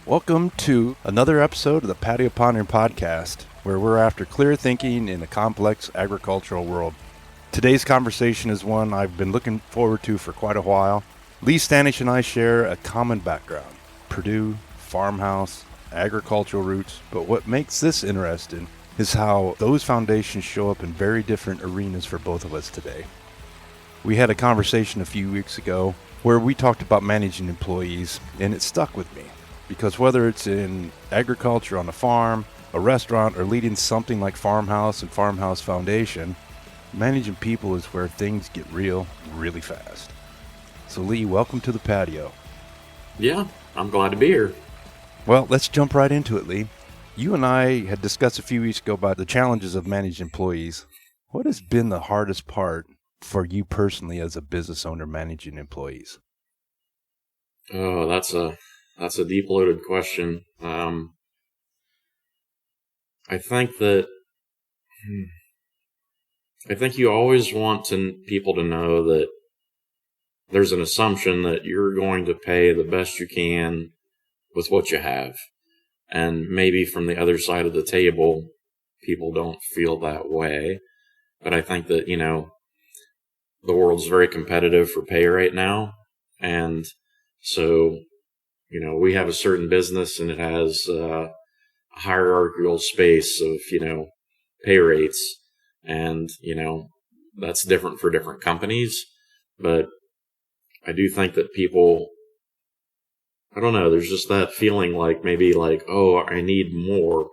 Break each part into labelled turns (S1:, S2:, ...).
S1: Welcome to another episode of the Patio Pondering Podcast, where we're after clear thinking in a complex agricultural world. Today's conversation is one I've been looking forward to for quite a while. Lee Stanish and I share a common background: Purdue, FarmHouse, agricultural roots. But what makes this interesting is how those foundations show up in very different arenas for both of us today. We had a conversation a few weeks ago where we talked about managing employees, and it stuck with me. Because whether it's in agriculture on a farm, a restaurant, or leading something like FarmHouse and FarmHouse Foundation, managing people is where things get real really fast. So Lee, welcome to the patio.
S2: Yeah, I'm glad to be here.
S1: Well, let's jump right into it, Lee. You and I had discussed a few weeks ago about the challenges of managing employees. What has been the hardest part for you personally as a business owner managing employees?
S2: Oh, that's a deep loaded question. I think you always want people to know that there's an assumption that you're going to pay the best you can with what you have. And maybe from the other side of the table, people don't feel that way. But I think that, the world's very competitive for pay right now. And so, we have a certain business and it has a hierarchical space of, pay rates. And, that's different for different companies. But I do think that people, I don't know, there's just that feeling oh, I need more.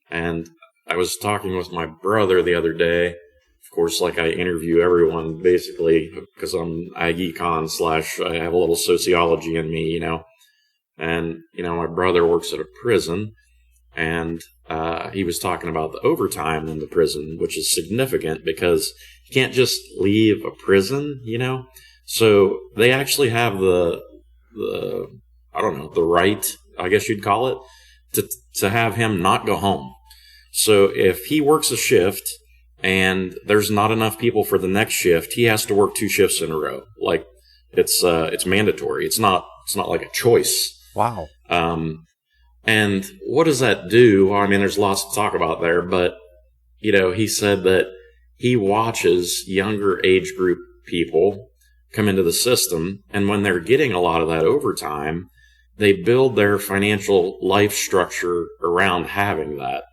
S2: And I was talking with my brother the other day. Of course, I interview everyone basically because I'm ag econ / I have a little sociology in me, And, my brother works at a prison, and he was talking about the overtime in the prison, which is significant because you can't just leave a prison, So they actually have the right, I guess you'd call it, to have him not go home. So if he works a shift and there's not enough people for the next shift, he has to work 2 shifts in a row. It's mandatory. It's not like a choice.
S1: Wow.
S2: And what does that do? I mean, there's lots to talk about there, but, he said that he watches younger age group people come into the system, and when they're getting a lot of that overtime, they build their financial life structure around having that.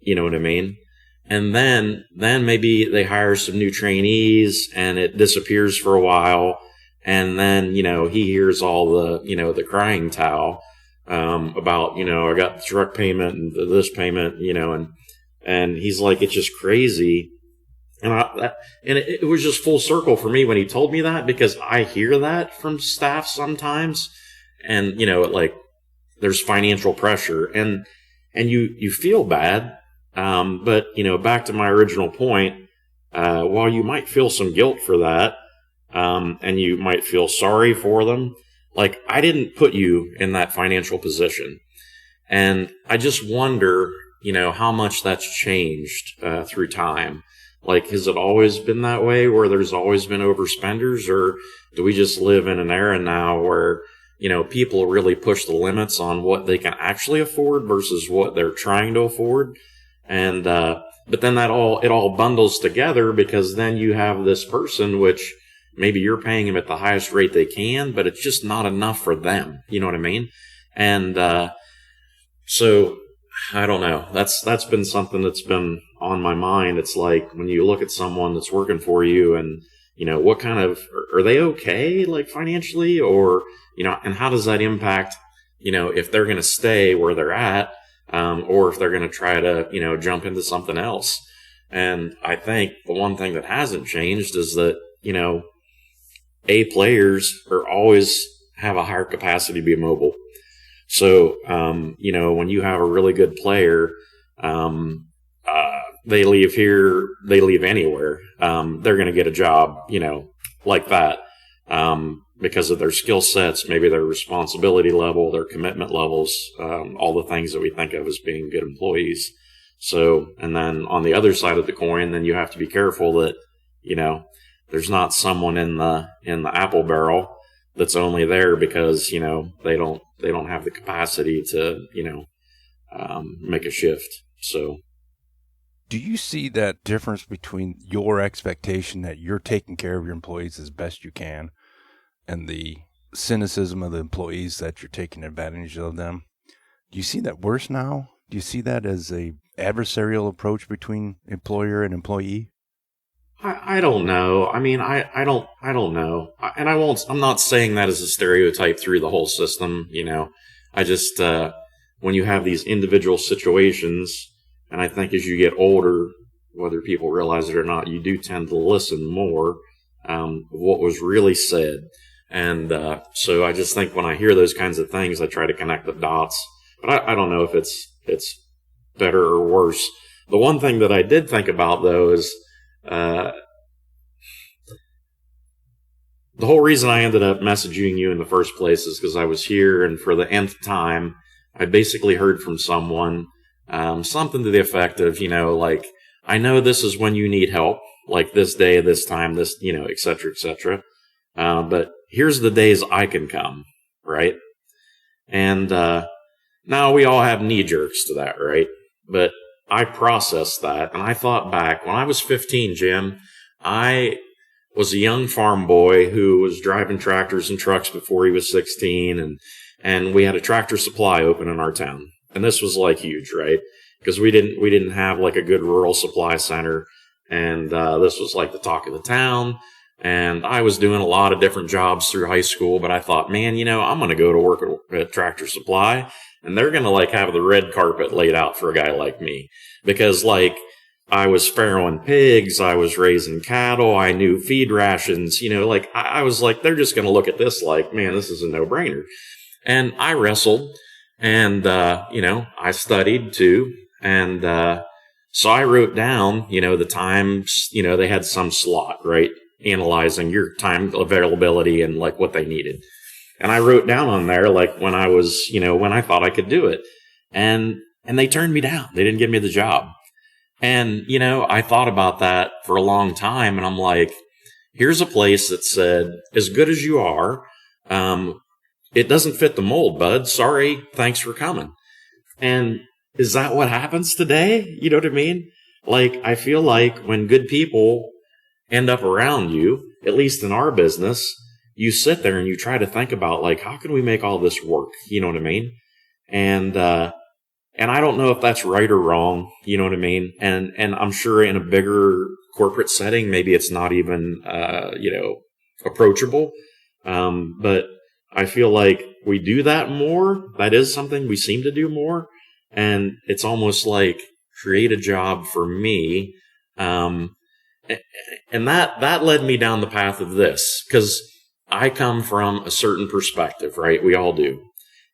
S2: You know what I mean? And then maybe they hire some new trainees and it disappears for a while. And then, he hears all the, the crying towel, about, I got the truck payment and this payment, and he's like, it's just crazy. And it was just full circle for me when he told me that, because I hear that from staff sometimes. And, there's financial pressure and you feel bad. But, back to my original point, while you might feel some guilt for that, and you might feel sorry for them, I didn't put you in that financial position. And I just wonder, how much that's changed, through time. Has it always been that way where there's always been overspenders, or do we just live in an era now where, people really push the limits on what they can actually afford versus what they're trying to afford? And, but then it all bundles together, because then you have this person, which maybe you're paying them at the highest rate they can, but it's just not enough for them. You know what I mean? And, so I don't know. That's been something that's been on my mind. It's like when you look at someone that's working for you and, what kind of, are they okay, financially, or, and how does that impact, if they're going to stay where they're at, or if they're going to try to, jump into something else. And I think the one thing that hasn't changed is that, A players are always have a higher capacity to be mobile. So, when you have a really good player, they leave here, they leave anywhere. They're going to get a job, like that, because of their skill sets, maybe their responsibility level, their commitment levels, all the things that we think of as being good employees. So, and then on the other side of the coin, then you have to be careful that, there's not someone in the apple barrel that's only there because, you know, they don't have the capacity to, you know, make a shift. So.
S1: Do you see that difference between your expectation that you're taking care of your employees as best you can and the cynicism of the employees that you're taking advantage of them? Do you see that worse now? Do you see that as a adversarial approach between employer and employee?
S2: I don't know. I mean, I don't know. And I'm not saying that as a stereotype through the whole system, you know. I just, when you have these individual situations, and I think as you get older, whether people realize it or not, you do tend to listen more of what was really said. And so I just think when I hear those kinds of things, I try to connect the dots. But I don't know if it's better or worse. The one thing that I did think about, though, is the whole reason I ended up messaging you in the first place is because I was here, and for the nth time, I basically heard from someone something to the effect of, you know, like, I know this is when you need help, like this day, this time, this, you know, et cetera, et cetera. But here's the days I can come, right? And now we all have knee jerks to that, right? But I processed that, and I thought back when I was 15, Jim. I was a young farm boy who was driving tractors and trucks before he was 16, and we had a Tractor Supply open in our town, and this was like huge, right? Because we didn't have like a good rural supply center, and this was like the talk of the town. And I was doing a lot of different jobs through high school, but I thought, man, you know, I'm going to go to work at Tractor Supply, and they're going to like have the red carpet laid out for a guy like me, because like I was farrowing pigs, I was raising cattle, I knew feed rations, you know, like I was like, they're just going to look at this like, man, this is a no-brainer. And I wrestled, and you know, I studied too, and so I wrote down, you know, the times, you know, they had some slot, right? Analyzing your time availability and like what they needed. And I wrote down on there, like when I was, you know, when I thought I could do it, and they turned me down. They didn't give me the job. And, you know, I thought about that for a long time, and I'm like, here's a place that said, as good as you are, it doesn't fit the mold, bud. Sorry. Thanks for coming. And is that what happens today? You know what I mean? Like, I feel like when good people end up around you, at least in our business, you sit there and you try to think about, like, how can we make all this work? You know what I mean? And I don't know if that's right or wrong. You know what I mean? And I'm sure in a bigger corporate setting, maybe it's not even, you know, approachable. But I feel like we do that more. That is something we seem to do more. And it's almost like create a job for me. And that led me down the path of this, because I come from a certain perspective, right? We all do.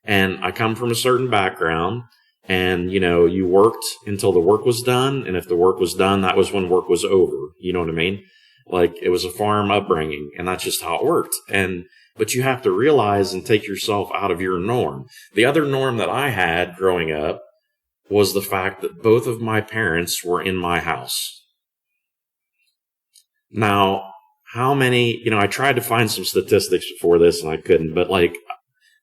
S2: And I come from a certain background, and, you know, you worked until the work was done. And if the work was done, that was when work was over. You know what I mean? Like, it was a farm upbringing, and that's just how it worked. But you have to realize and take yourself out of your norm. The other norm that I had growing up was the fact that both of my parents were in my house. Now, how many, you know, I tried to find some statistics before this and I couldn't, but like,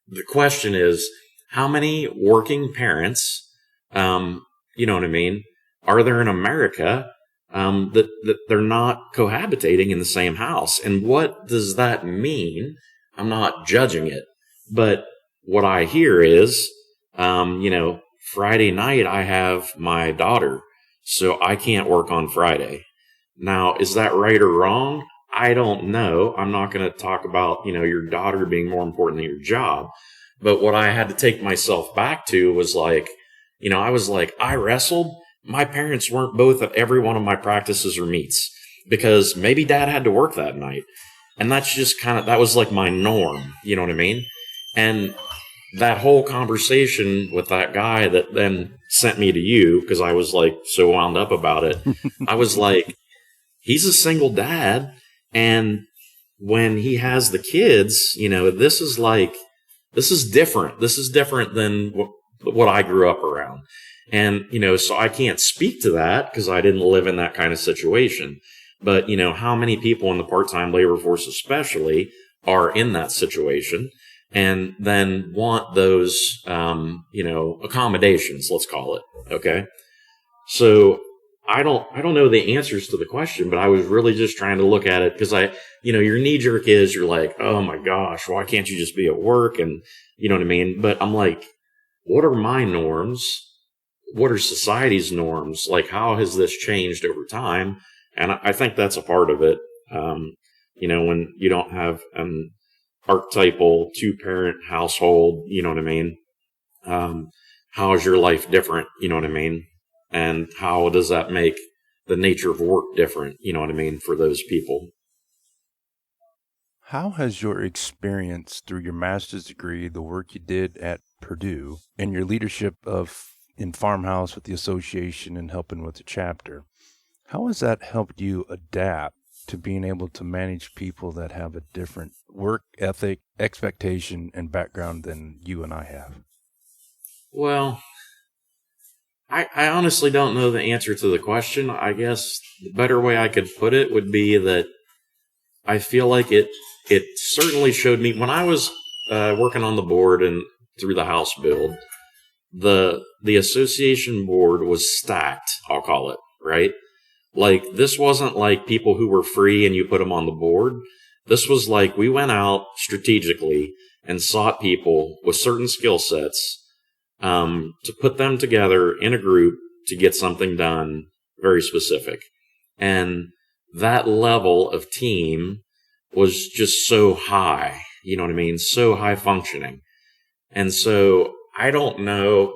S2: the question is, how many working parents, you know what I mean, are there in America, that they're not cohabitating in the same house? And what does that mean? I'm not judging it, but what I hear is, you know, Friday night I have my daughter, so I can't work on Friday. Now, is that right or wrong? I don't know. I'm not going to talk about, you know, your daughter being more important than your job. But what I had to take myself back to was like, you know, I was like, I wrestled. My parents weren't both at every one of my practices or meets because maybe dad had to work that night. And that's just kind of, that was like my norm. You know what I mean? And that whole conversation with that guy that then sent me to you, because I was like so wound up about it. I was like, he's a single dad. And when he has the kids, you know, this is different. This is different than what I grew up around. And, you know, so I can't speak to that because I didn't live in that kind of situation. But, you know, how many people in the part-time labor force especially are in that situation and then want those, accommodations, let's call it. Okay. So I don't know the answers to the question, but I was really just trying to look at it because your knee jerk is you're like, oh my gosh, why can't you just be at work? And you know what I mean? But I'm like, what are my norms? What are society's norms? Like, how has this changed over time? And I think that's a part of it. When you don't have an archetypal 2-parent household, you know what I mean? How is your life different? You know what I mean? And how does that make the nature of work different? You know what I mean? For those people.
S1: How has your experience through your master's degree, the work you did at Purdue, and your leadership in FarmHouse with the association and helping with the chapter, how has that helped you adapt to being able to manage people that have a different work ethic, expectation, and background than you and I have?
S2: Well, I honestly don't know the answer to the question. I guess the better way I could put it would be that I feel like it certainly showed me when I was working on the board and through the house build, the association board was stacked, I'll call it, right? Like, this wasn't like people who were free and you put them on the board. This was like we went out strategically and sought people with certain skill sets to put them together in a group to get something done very specific. And that level of team was just so high, you know what I mean? So high functioning. And so I don't know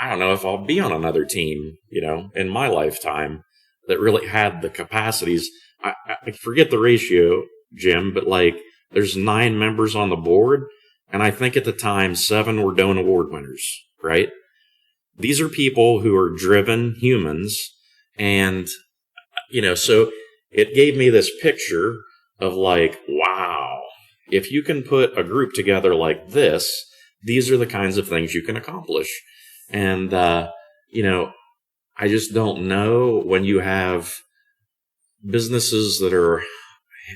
S2: if I'll be on another team, in my lifetime that really had the capacities. I forget the ratio, Jim, but like there's 9 members on the board. And I think at the time, 7 were Doan Award winners, right? These are people who are driven humans. And, so it gave me this picture of like, wow, if you can put a group together like this, these are the kinds of things you can accomplish. And, I just don't know when you have businesses that are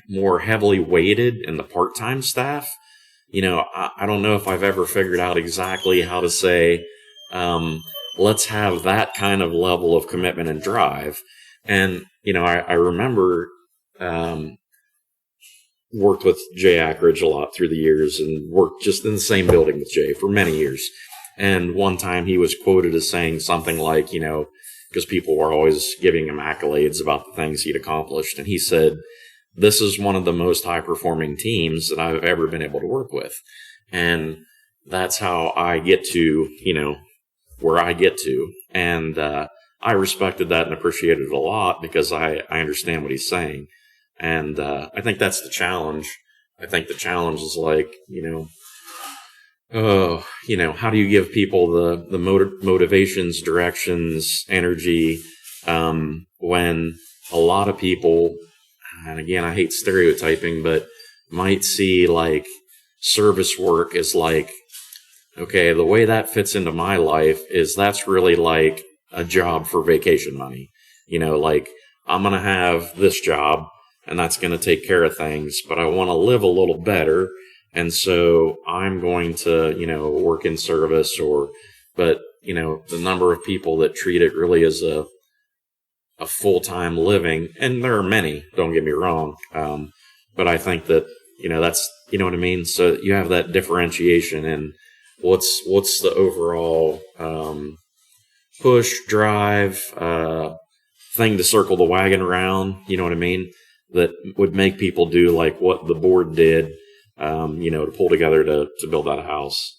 S2: more heavily weighted in the part-time staff. I don't know if I've ever figured out exactly how to say, let's have that kind of level of commitment and drive. And, I remember, worked with Jay Ackridge a lot through the years and worked just in the same building with Jay for many years. And one time he was quoted as saying something like, because people were always giving him accolades about the things he'd accomplished. And he said, this is one of the most high performing teams that I've ever been able to work with. And that's how I get to, where I get to. And I respected that and appreciated it a lot because I understand what he's saying. And I think that's the challenge. I think the challenge is like, how do you give people the motivations, directions, energy, when a lot of people, and again, I hate stereotyping, but might see like service work as like, okay, the way that fits into my life is that's really like a job for vacation money. Like I'm going to have this job and that's going to take care of things, but I want to live a little better. And so I'm going to, work in service but the number of people that treat it really as a full-time living, and there are many, don't get me wrong. But I think that, that's, you know what I mean? So you have that differentiation in what's the overall, push, drive, thing to circle the wagon around, you know what I mean? That would make people do like what the board did, to pull together to build that house.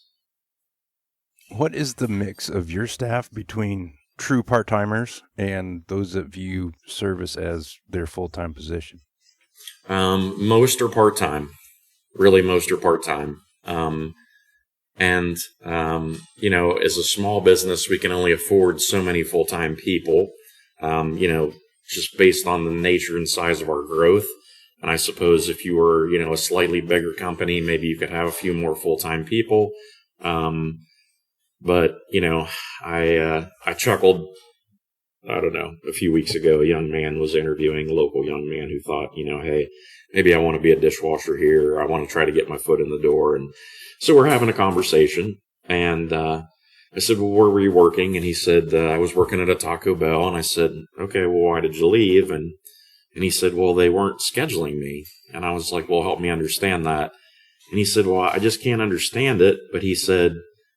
S1: What is the mix of your staff between true part-timers and those that view service as their full-time position?
S2: Most are part-time. Really, most are part-time. As a small business, we can only afford so many full-time people, just based on the nature and size of our growth. And I suppose if you were, a slightly bigger company, maybe you could have a few more full-time people. But I chuckled, I don't know, a few weeks ago, a young man was interviewing, a local young man who thought, hey, maybe I want to be a dishwasher here. Or I want to try to get my foot in the door. And so we're having a conversation, and I said, well, where were you working? And he said, I was working at a Taco Bell. And I said, okay, well, why did you leave? And he said, well, they weren't scheduling me. And I was like, well, help me understand that. And he said, well, I just can't understand it. But he said,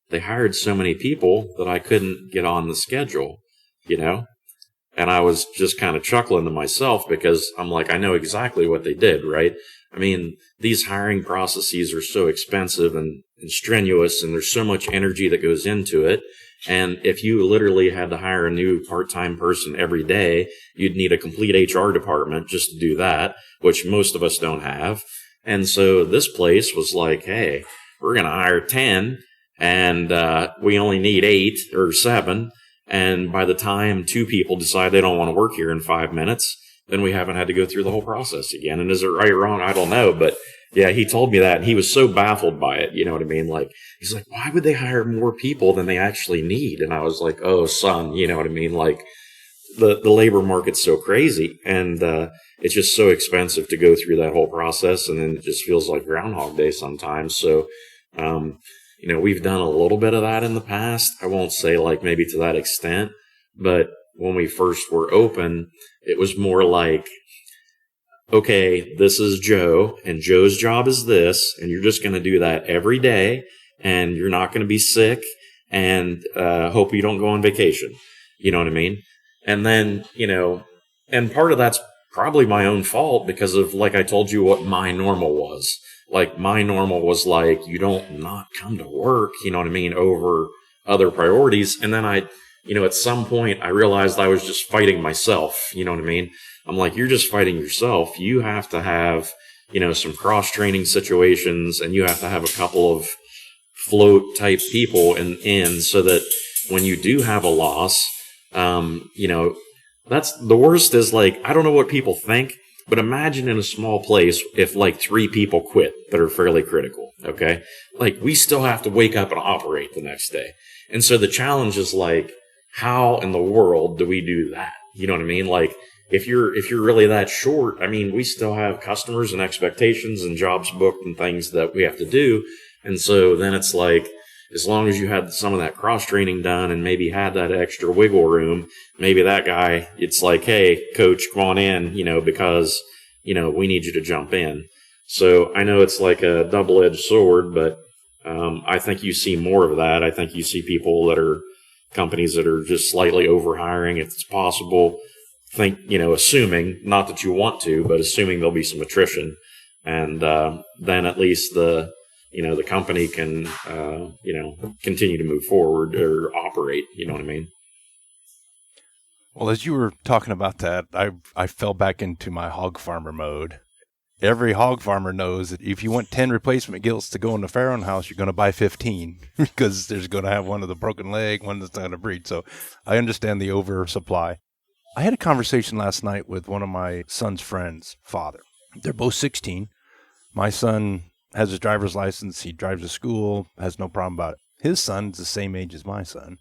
S2: they hired so many people that I couldn't get on the schedule, you know? And I was just kind of chuckling to myself because I'm like, I know exactly what they did, right? I mean, these hiring processes are so expensive and strenuous, and there's so much energy that goes into it. And if you literally had to hire a new part-time person every day, you'd need a complete HR department just to do that, which most of us don't have. And so this place was like, hey, we're going to hire 10, and we only need 8 or 7. And by the time 2 people decide they don't want to work here in 5 minutes, then we haven't had to go through the whole process again. And is it right or wrong? I don't know. But yeah, he told me that, and he was so baffled by it. You know what I mean? Like, he's like, why would they hire more people than they actually need? And I was like, oh, son, you know what I mean? Like, the labor market's so crazy, and it's just so expensive to go through that whole process. And then it just feels like Groundhog Day sometimes. So, you know, we've done a little bit of that in the past. I won't say like maybe to that extent, but when we first were open, it was more like, okay, this is Joe, and Joe's job is this, and you're just going to do that every day, and you're not going to be sick, and hope you don't go on vacation. You know what I mean? And then, you know, and part of that's probably my own fault because of, like I told you, what my normal was. Like, my normal was like, you don't not come to work, you know what I mean, over other priorities. And then you know, at some point I realized I was just fighting myself, you know what I mean? I'm like, you're just fighting yourself. You have to have, you know, some cross-training situations, and you have to have a couple of float type people in so that when you do have a loss, you know, that's the worst is like, I don't know what people think, but imagine in a small place if like 3 people quit that are fairly critical, okay? Like, we still have to wake up and operate the next day. And so the challenge is like, how in the world do we do that? You know what I mean? Like, if you're really that short, I mean, we still have customers and expectations and jobs booked and things that we have to do. And so then it's like, as long as you had some of that cross-training done and maybe had that extra wiggle room, maybe that guy, it's like, hey, coach, come on in, you know, because, you know, we need you to jump in. So I know it's like a double-edged sword, but I think you see more of that. I think you see people that are companies that are just slightly over-hiring, if it's possible. Think, you know, assuming, not that you want to, but assuming there'll be some attrition. And then at least the company can, you know, continue to move forward or operate. You know what I mean?
S1: Well, as you were talking about that, I fell back into my hog farmer mode. Every hog farmer knows that if you want 10 replacement gilts to go in the farrowing house, you're going to buy 15 because there's going to have one of the broken leg, one that's not going to breed. So I understand the oversupply. I had a conversation last night with one of my son's friends' father. They're both 16. My son has his driver's license. He drives to school, has no problem about it. His son's the same age as my son,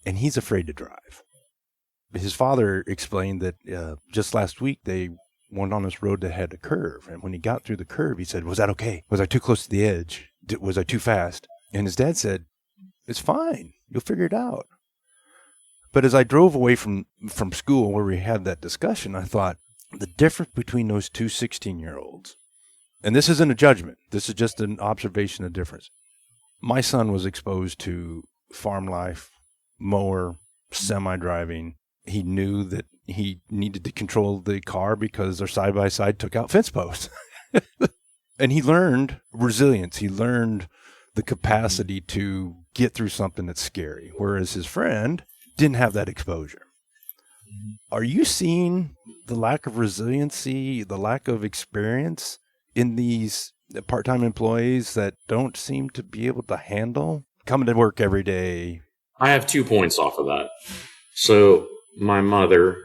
S1: and he's afraid to drive. His father explained that just last week they went on this road that had a curve. And when he got through the curve, he said, was that okay? Was I too close to the edge? Was I too fast? And his dad said, it's fine. You'll figure it out. But as I drove away from school where we had that discussion, I thought the difference between those two 16-year-olds, and this isn't a judgment, this is just an observation of difference. My son was exposed to farm life, mower, semi-driving. He knew that he needed to control the car because their side-by-side took out fence posts. And he learned resilience. He learned the capacity to get through something that's scary, whereas his friend didn't have that exposure. Are you seeing the lack of resiliency, the lack of experience in these part-time employees that don't seem to be able to handle coming to work every day?
S2: I have 2 points off of that. So my mother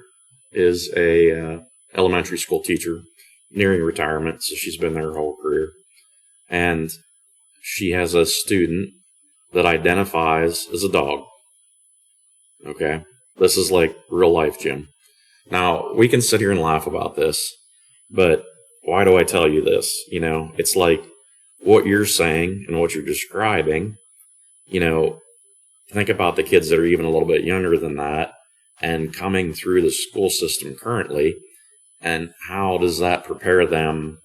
S2: is a elementary school teacher nearing retirement, so she's been there her whole career. And she has a student that identifies as a dog. Okay? This is like real life, Jim. Now, we can sit here and laugh about this, but why do I tell you this? It's like what you're saying and what you're describing, think about the kids that are even a little bit younger than that and coming through the school system currently, and how does that prepare them,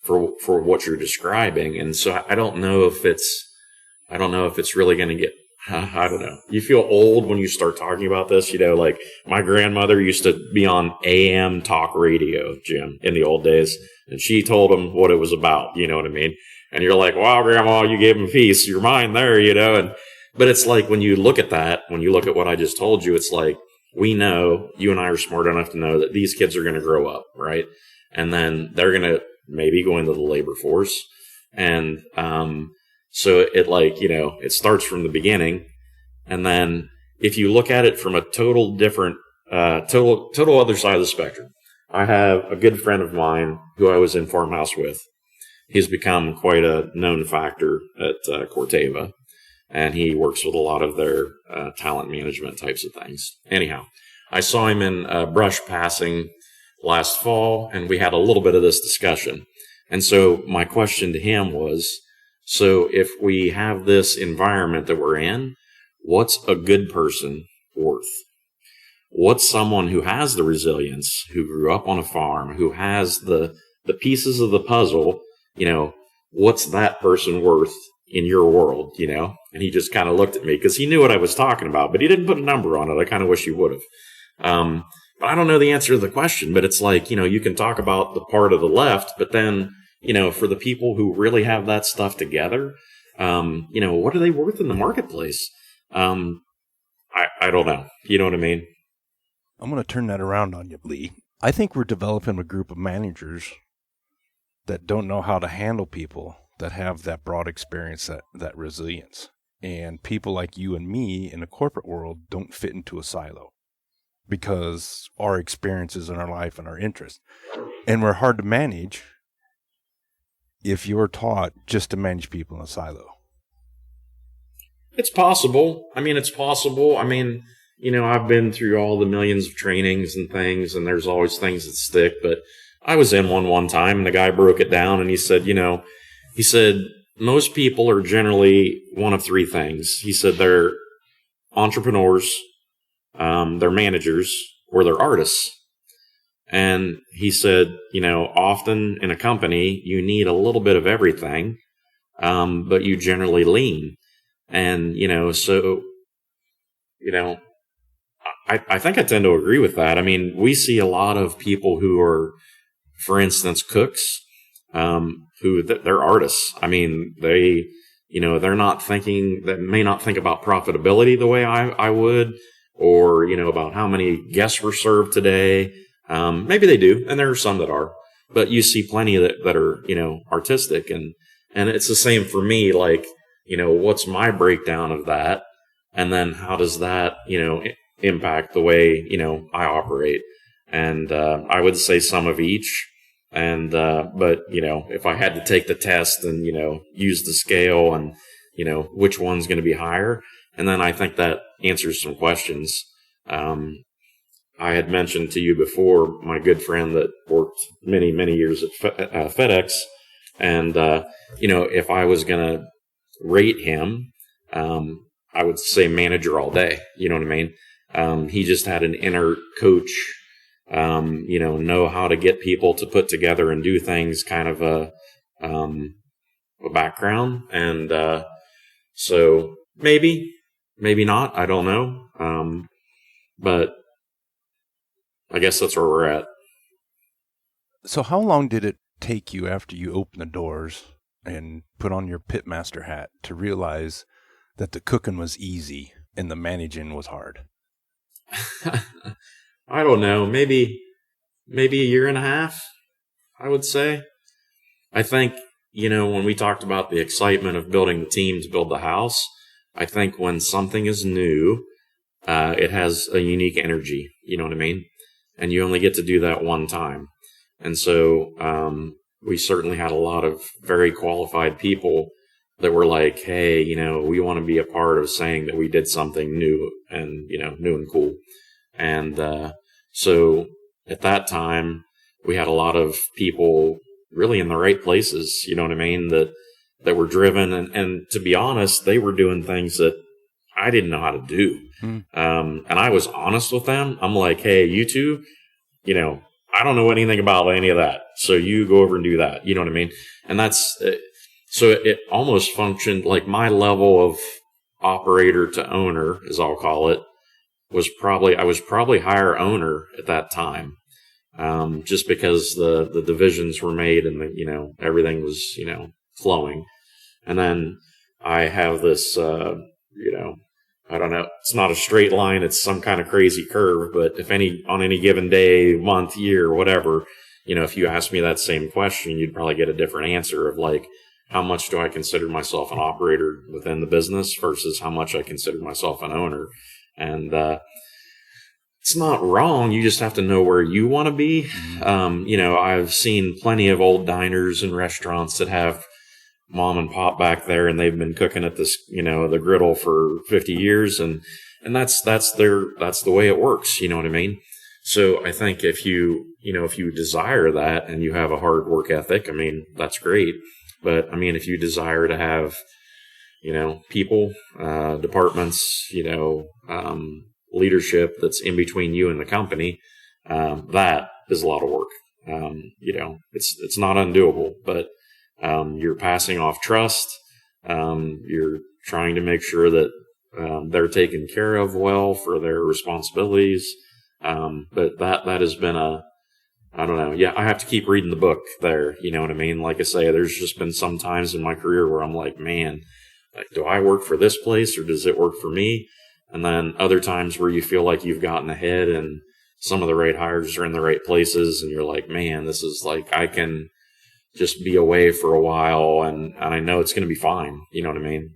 S2: for what you're describing. And so I don't know if it's really going to get, I don't know. You feel old when you start talking about this, like my grandmother used to be on AM talk radio, Jim, in the old days, and she told them what it was about, you know what I mean? And you're like, wow, Grandma, you gave them a piece of your mind there, but it's like when you look at what I just told you, it's like, we know, you and I are smart enough to know that these kids are going to grow up, right? And then they're going to maybe go into the labor force. And so it starts from the beginning. And then if you look at it from a total different, total other side of the spectrum, I have a good friend of mine who I was in FarmHouse with. He's become quite a known factor at Corteva. And he works with a lot of their talent management types of things. Anyhow, I saw him in brush passing last fall, and we had a little bit of this discussion. And so my question to him was, so if we have this environment that we're in, what's a good person worth? What's someone who has the resilience, who grew up on a farm, who has the pieces of the puzzle, what's that person worth in your world, And he just kind of looked at me because he knew what I was talking about, but he didn't put a number on it. I kind of wish he would have. But I don't know the answer to the question, but it's like, you can talk about the part of the left, but then, for the people who really have that stuff together, what are they worth in the marketplace? I don't know. You know what I mean?
S1: I'm going to turn that around on you, Lee. I think we're developing a group of managers that don't know how to handle people that have that broad experience, that resilience. And people like you and me in the corporate world don't fit into a silo because our experiences in our life and our interests. And we're hard to manage if you're taught just to manage people in a silo.
S2: It's possible. It's possible. I've been through all the millions of trainings and things, and there's always things that stick. But I was in one time, and the guy broke it down, and he said, most people are generally one of three things. He said they're entrepreneurs, they're managers, or they're artists. And he said, often in a company, you need a little bit of everything, but you generally lean. And, I think I tend to agree with that. We see a lot of people who are, for instance, cooks, who they're artists. They're not thinking, that may not think about profitability the way I would, or, about how many guests were served today. Maybe they do, and there are some that are, but you see plenty that are, artistic, and it's the same for me. Like, what's my breakdown of that? And then how does that, impact the way, I operate? And, I would say some of each. And, but, if I had to take the test and, use the scale and, which one's going to be higher. And then I think that answers some questions. I had mentioned to you before my good friend that worked many, many years at FedEx. And, if I was going to rate him, I would say manager all day. You know what I mean? He just had an inner coach, know how to get people to put together and do things, kind of a background. And, so maybe not, I don't know. But I guess that's where we're at.
S1: So how long did it take you after you opened the doors and put on your pitmaster hat to realize that the cooking was easy and the managing was hard?
S2: I don't know, maybe a year and a half, I would say. I think, when we talked about the excitement of building the team to build the house, I think when something is new, it has a unique energy, you know what I mean? And you only get to do that one time. And so, we certainly had a lot of very qualified people that were like, hey, we want to be a part of saying that we did something new and, new and cool. And, so at that time, we had a lot of people really in the right places, you know what I mean, that were driven. And to be honest, they were doing things that I didn't know how to do. And I was honest with them. I'm like, hey, you two, you know, I don't know anything about any of that. So you go over and do that. You know what I mean? And that's, so it almost functioned like my level of operator to owner, as I'll call it, I was probably higher owner at that time. Just because the divisions were made and you know, everything was, you know, flowing. And then I have this, you know, I don't know, it's not a straight line. It's some kind of crazy curve, but on any given day, month, year, whatever, you know, if you ask me that same question, you'd probably get a different answer of like, how much do I consider myself an operator within the business versus how much I consider myself an owner. And, it's not wrong. You just have to know where you want to be. You know, I've seen plenty of old diners and restaurants that have mom and pop back there, and they've been cooking at this, you know, the griddle for 50 years. And that's the way it works. You know what I mean? So I think if you desire that and you have a hard work ethic, I mean, that's great. But I mean, if you desire to have, you know, people, departments, you know, leadership that's in between you and the company, that is a lot of work. You know, it's not undoable, but you're passing off trust. You're trying to make sure that they're taken care of well for their responsibilities. But that has been I don't know. Yeah, I have to keep reading the book there. You know what I mean? Like I say, there's just been some times in my career where I'm like, man, like, do I work for this place or does it work for me? And then other times where you feel like you've gotten ahead and some of the right hires are in the right places and you're like, man, this is like, I can just be away for a while and I know it's going to be fine. You know what I mean?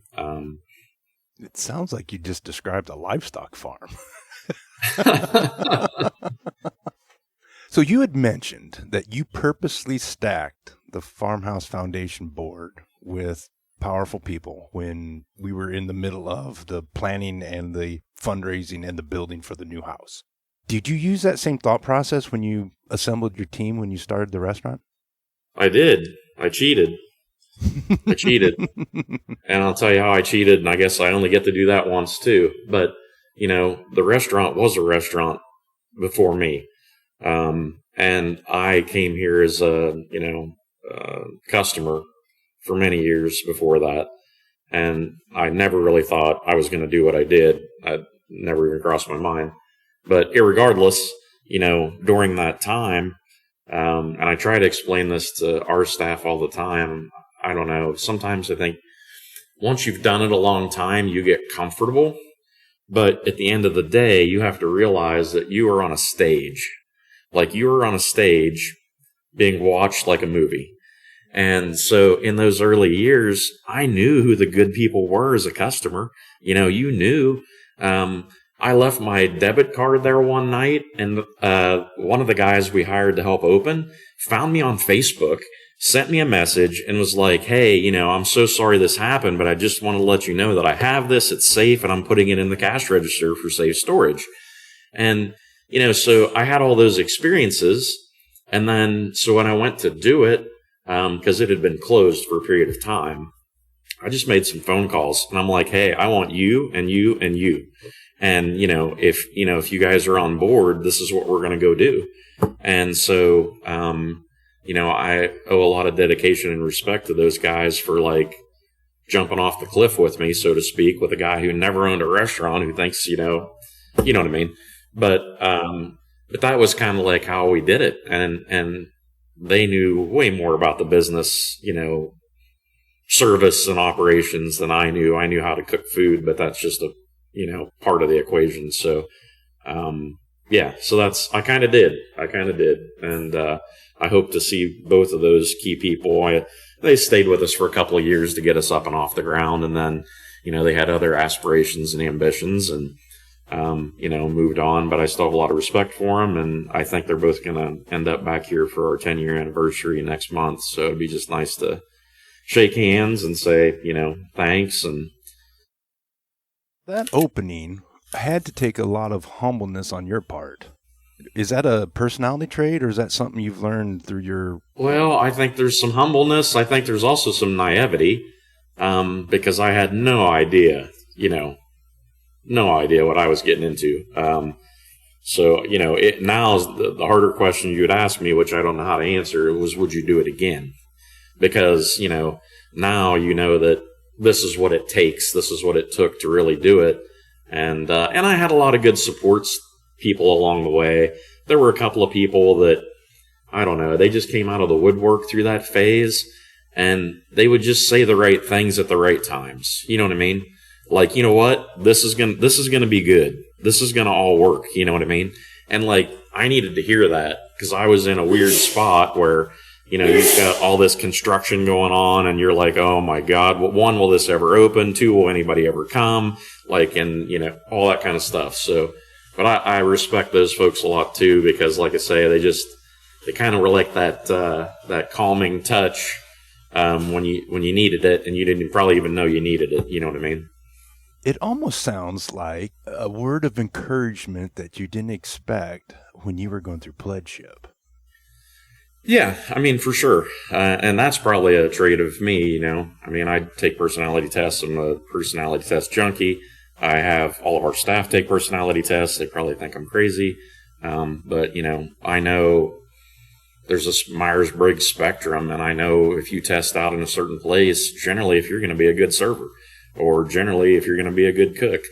S1: It sounds like you just described a livestock farm. So you had mentioned that you purposely stacked the Farmhouse Foundation board with powerful people when we were in the middle of the planning and the fundraising and the building for the new house. Did you use that same thought process when you assembled your team when you started the restaurant?
S2: I did. I cheated. And I'll tell you how I cheated, and I guess I only get to do that once too. But, you know, the restaurant was a restaurant before me. And I came here as a, you know, customer for many years before that. And I never really thought I was going to do what I did. I never even crossed my mind. But irregardless, you know, during that time, and I try to explain this to our staff all the time. I don't know. Sometimes I think once you've done it a long time, you get comfortable. But at the end of the day, you have to realize that you are on a stage. Like you are on a stage being watched like a movie. And so in those early years, I knew who the good people were as a customer. You know, you knew. I left my debit card there one night, and one of the guys we hired to help open found me on Facebook, sent me a message, and was like, hey, you know, I'm so sorry this happened, but I just want to let you know that I have this. It's safe, and I'm putting it in the cash register for safe storage. And, you know, so I had all those experiences. And then, so when I went to do it, because it had been closed for a period of time, I just made some phone calls, and I'm like, hey, I want you and you and you. And, you know, if you guys are on board, this is what we're going to go do. And so, you know, I owe a lot of dedication and respect to those guys for like jumping off the cliff with me, so to speak, with a guy who never owned a restaurant, who thinks, you know what I mean? But that was kind of like how we did it. And they knew way more about the business, you know, service and operations than I knew. I knew how to cook food, but that's just a, you know, part of the equation. So, yeah, so I kind of did. And, I hope to see both of those key people. They stayed with us for a couple of years to get us up and off the ground. And then, you know, they had other aspirations and ambitions and, you know, moved on, but I still have a lot of respect for them. And I think they're both going to end up back here for our 10-year anniversary next month. So it'd be just nice to shake hands and say, you know, thanks. And
S1: that opening had to take a lot of humbleness on your part Is that a personality trait, or is that something you've learned through your...
S2: Well, I think there's some humbleness. I think there's also some naivety, because I had no idea, no idea what I was getting into. So, now is the harder question you would ask me, which I don't know how to answer, was, would you do it again? Because, now you know that this is what it takes. This is what it took to really do it. And I had a lot of good supports people along the way. There were a couple of people that, I don't know, they just came out of the woodwork through that phase, and they would just say the right things at the right times. You know what I mean? Like, you know what? This is gonna be good. This is gonna all work. You know what I mean? And like, I needed to hear that because I was in a weird spot where, you've got all this construction going on, and you're like, oh my God, one, will this ever open? Two, will anybody ever come? Like, and all that kind of stuff. So, but I respect those folks a lot too, because like I say, they kind of were like that calming touch when you needed it, and you didn't probably even know you needed it. You know what I mean?
S1: It almost sounds like a word of encouragement that you didn't expect when you were going through pledgeship.
S2: Yeah, I mean, for sure. And that's probably a trait of me, I mean, I take personality tests. I'm a personality test junkie. I have all of our staff take personality tests. They probably think I'm crazy. But, I know there's a Myers-Briggs spectrum, and I know if you test out in a certain place, generally if you're going to be a good server, or generally if you're going to be a good cook,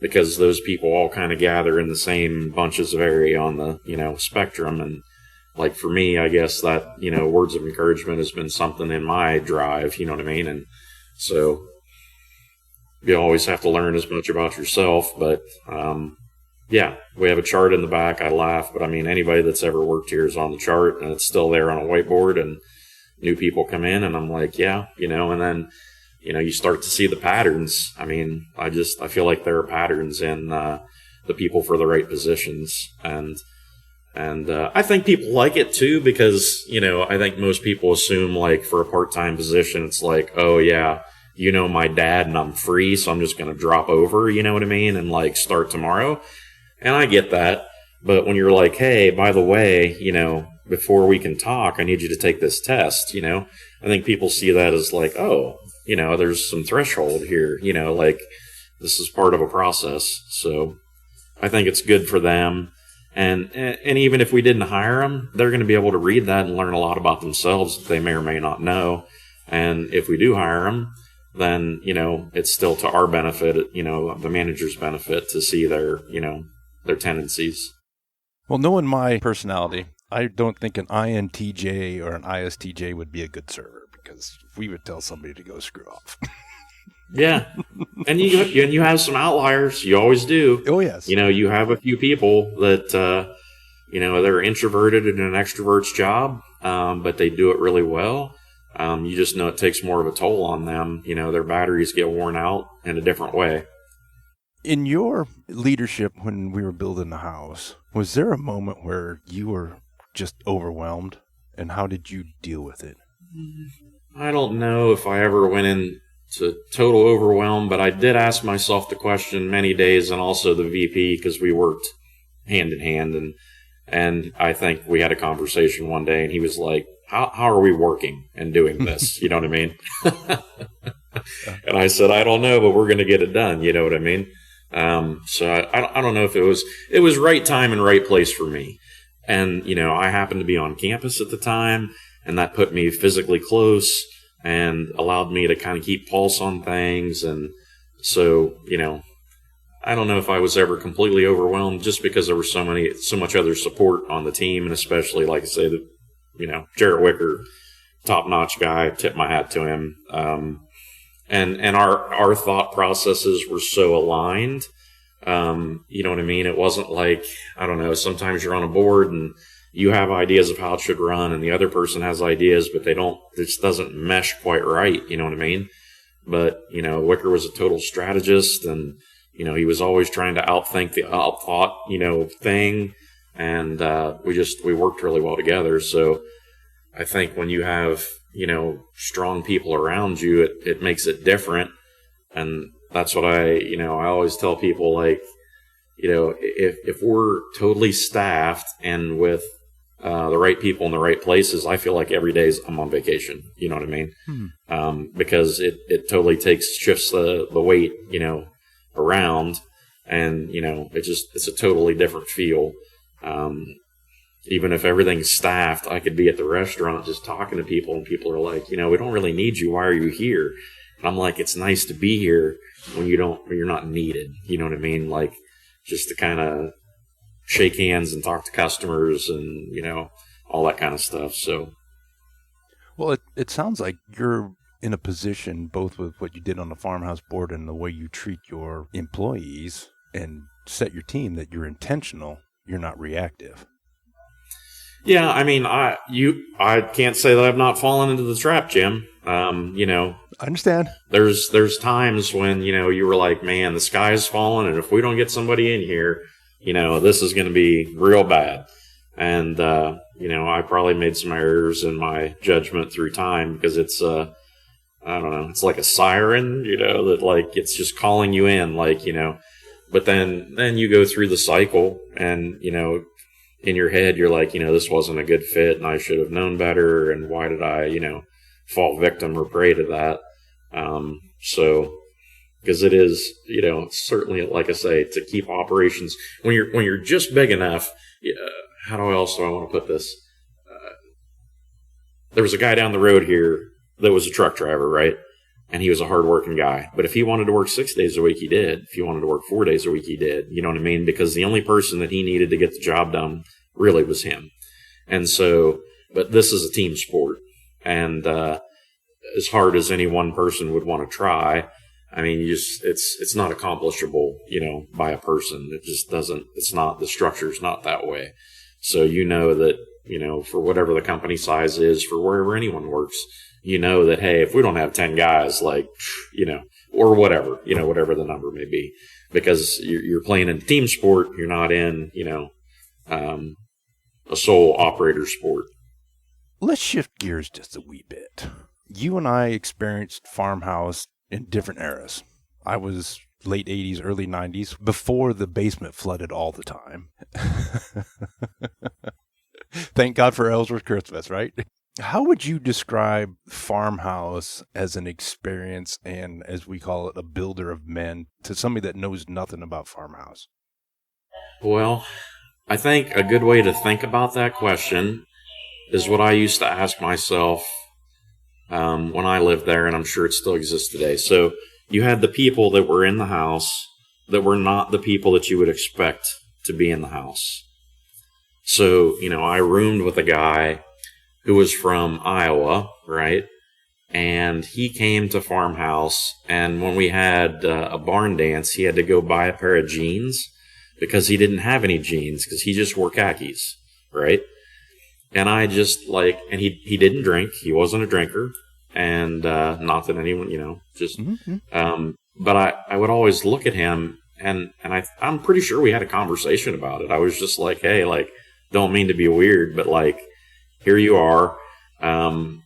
S2: because those people all kind of gather in the same bunches of area on the, spectrum. And like for me, I guess that, words of encouragement has been something in my drive, you know what I mean? And so you always have to learn as much about yourself. But, yeah, we have a chart in the back. I laugh, but I mean, anybody that's ever worked here is on the chart, and it's still there on a whiteboard, and new people come in, and I'm like, yeah, and then, you start to see the patterns. I mean, I feel like there are patterns in the people for the right positions. And I think people like it too, because, I think most people assume like for a part-time position, it's like, oh yeah, my dad and I'm free, so I'm just going to drop over, you know what I mean? And like start tomorrow. And I get that. But when you're like, hey, by the way, before we can talk, I need you to take this test, I think people see that as like, oh, there's some threshold here, like this is part of a process. So I think it's good for them. And even if we didn't hire them, they're going to be able to read that and learn a lot about themselves that they may or may not know. And if we do hire them, then, it's still to our benefit, the manager's benefit to see their tendencies.
S1: Well, knowing my personality, I don't think an INTJ or an ISTJ would be a good server, because we would tell somebody to go screw off.
S2: Yeah. And you have some outliers. You always do.
S1: Oh, yes.
S2: You have a few people that, they're introverted in an extrovert's job, but they do it really well. You just know it takes more of a toll on them. Their batteries get worn out in a different way.
S1: In your leadership when we were building the house, was there a moment where you were just overwhelmed, and how did you deal with it?
S2: I don't know if I ever went into total overwhelm, but I did ask myself the question many days, and also the VP, because we worked hand in hand, and I think we had a conversation one day, and he was like, how are we working and doing this? You know what I mean? And I said, I don't know, but we're going to get it done. You know what I mean? So I don't know if it was right time and right place for me. And, I happened to be on campus at the time, and that put me physically close and allowed me to kind of keep pulse on things. And so, I don't know if I was ever completely overwhelmed, just because there was so much other support on the team. And especially, like I say, Jarrett Wicker, top-notch guy, tip my hat to him. And our thought processes were so aligned. You know what I mean? It wasn't like, I don't know, sometimes you're on a board and you have ideas of how it should run, and the other person has ideas, but it just doesn't mesh quite right. You know what I mean? But, Wicker was a total strategist, and, he was always trying to outthink the outthought, thing. And, we worked really well together. So I think when you have, strong people around you, it makes it different. And that's what I always tell people, like, if we're totally staffed and with the right people in the right places, I feel like every day I'm on vacation. You know what I mean? Because it totally shifts the weight, around, and, it's a totally different feel. Even if everything's staffed, I could be at the restaurant just talking to people, and people are like, we don't really need you. Why are you here? And I'm like, it's nice to be here when you're not needed. You know what I mean? Like, just to kind of shake hands and talk to customers and, all that kind of stuff. So,
S1: well, it sounds like you're in a position, both with what you did on the farmhouse board and the way you treat your employees and set your team, that you're intentional. You're not reactive.
S2: Yeah, I mean, I can't say that I've not fallen into the trap, Jim. I
S1: understand.
S2: There's times when, you were like, man, the sky's falling, and if we don't get somebody in here, this is going to be real bad. And, I probably made some errors in my judgment through time, because it's, I don't know, it's like a siren, that like, it's just calling you in, like, but then you go through the cycle, and, in your head, you're like, this wasn't a good fit, and I should have known better, and why did I, fall victim or prey to that? Because it is, certainly, like I say, to keep operations, when you're just big enough, how else do I want to put this? There was a guy down the road here that was a truck driver, right? And he was a hardworking guy. But if he wanted to work 6 days a week, he did. If he wanted to work 4 days a week, he did. You know what I mean? Because the only person that he needed to get the job done really was him. And so, but this is a team sport. And as hard as any one person would want to try, I mean, it's not accomplishable, by a person. It just doesn't, the structure's not that way. So that, for whatever the company size is, for wherever anyone works, that, hey, if we don't have 10 guys, like, or whatever, whatever the number may be, because you're playing in a team sport, you're not in, a sole operator sport.
S1: Let's shift gears just a wee bit. You and I experienced farmhouse in different eras. I was late 80s, early 90s, before the basement flooded all the time. Thank God for Ellsworth Christmas, right? How would you describe farmhouse as an experience and, as we call it, a builder of men to somebody that knows nothing about farmhouse?
S2: Well, I think a good way to think about that question is what I used to ask myself when I lived there, and I'm sure it still exists today. So you had the people that were in the house that were not the people that you would expect to be in the house. So, I roomed with a guy who was from Iowa, right? And he came to farmhouse, and when we had a barn dance, he had to go buy a pair of jeans because he didn't have any jeans because he just wore khakis, right? And I just and he didn't drink. He wasn't a drinker. And not that anyone, just, but I would always look at him, and I'm pretty sure we had a conversation about it. I was just like, hey, don't mean to be weird, but here you are. I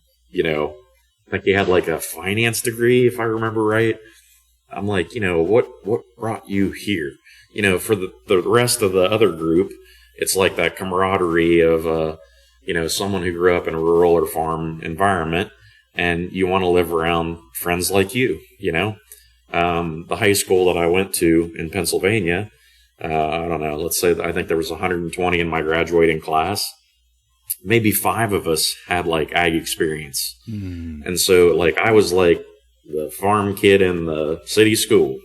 S2: think he had a finance degree, if I remember right. I'm like, what brought you here? For the rest of the other group, it's like that camaraderie of, someone who grew up in a rural or farm environment, and you want to live around friends like you, The high school that I went to in Pennsylvania, I don't know, let's say I think there was 120 in my graduating class. Maybe 5 of us had ag experience. And so I was the farm kid in the city school,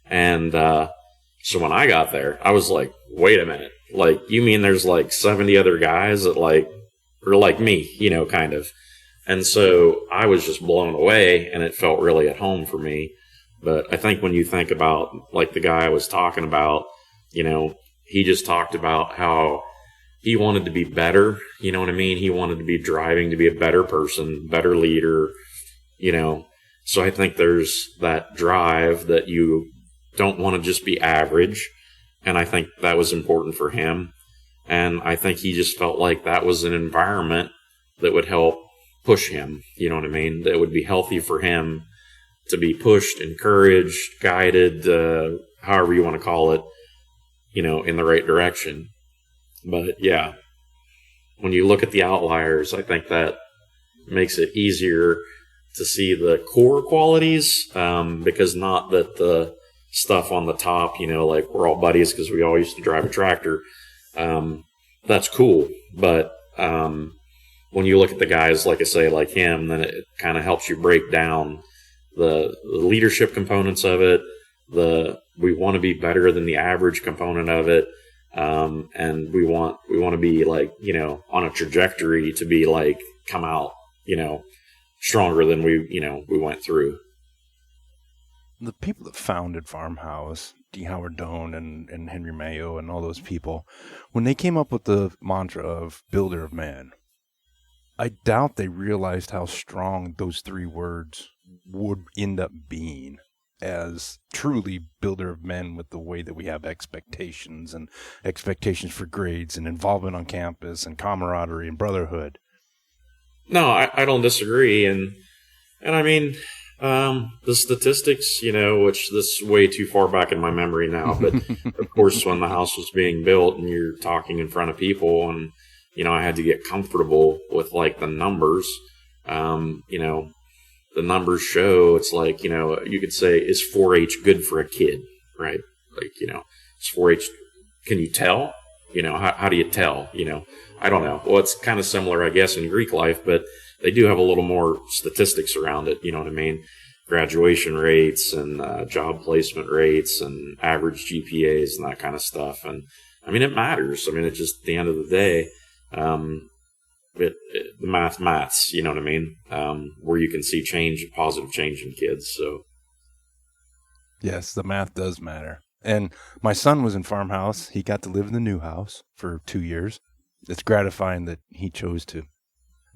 S2: And so when I got there, I was like, wait a minute. You mean there's 70 other guys that are like me, kind of. And so I was just blown away, and it felt really at home for me. But I think when you think about the guy I was talking about, he just talked about how he wanted to be better. You know what I mean? He wanted to be driving to be a better person, better leader, So I think there's that drive that you don't want to just be average. And I think that was important for him. And I think he just felt like that was an environment that would help push him. You know what I mean? That would be healthy for him to be pushed, encouraged, guided, however you want to call it. in the right direction. But yeah, when you look at the outliers, I think that makes it easier to see the core qualities, because not that the stuff on the top, like we're all buddies because we all used to drive a tractor. That's cool. But when you look at the guys, like I say, like him, then it kind of helps you break down the leadership components of it. We want to be better than the average component of it. And we want to be like, on a trajectory to be like, come out, stronger than we went through.
S1: The people that founded FarmHouse, D. Howard Doan and Henry Mayo and all those people, when they came up with the mantra of builder of man, I doubt they realized how strong those three words would end up being as truly builder of men, with the way that we have expectations for grades and involvement on campus and camaraderie and brotherhood.
S2: No, I don't disagree. And I mean, the statistics, which this is way too far back in my memory now, but of course, when the house was being built and you're talking in front of people and, I had to get comfortable with like the numbers, the numbers show it's like, you could say, is 4-H good for a kid, right? Like, is 4-H, can you tell? How do you tell? I don't know. Well, it's kind of similar, I guess, in Greek life, but they do have a little more statistics around it. You know what I mean? Graduation rates and job placement rates and average GPAs and that kind of stuff. And I mean, it matters. I mean, it's just at the end of the day, the maths, you know what I mean? Where you can see change, positive change in kids. So,
S1: yes, the math does matter. And my son was in FarmHouse. He got to live in the new house for 2 years. It's gratifying that he chose to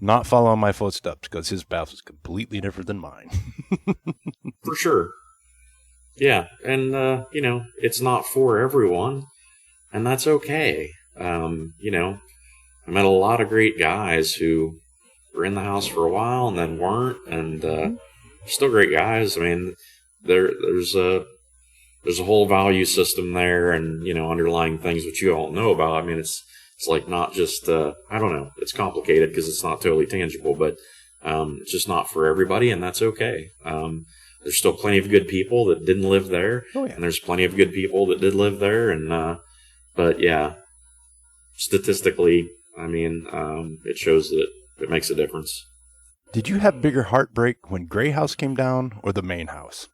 S1: not follow in my footsteps because his path was completely different than mine.
S2: For sure. Yeah. And, it's not for everyone, and that's okay. I met a lot of great guys who were in the house for a while and then weren't, and still great guys. I mean, there's a whole value system there, and underlying things which you all know about. I mean, it's like not just I don't know. It's complicated because it's not totally tangible, but it's just not for everybody, and that's okay. There's still plenty of good people that didn't live there, and there's plenty of good people that did live there, and but yeah, statistically, I mean, it shows that it makes a difference.
S1: Did you have bigger heartbreak when Gray House came down or the main house?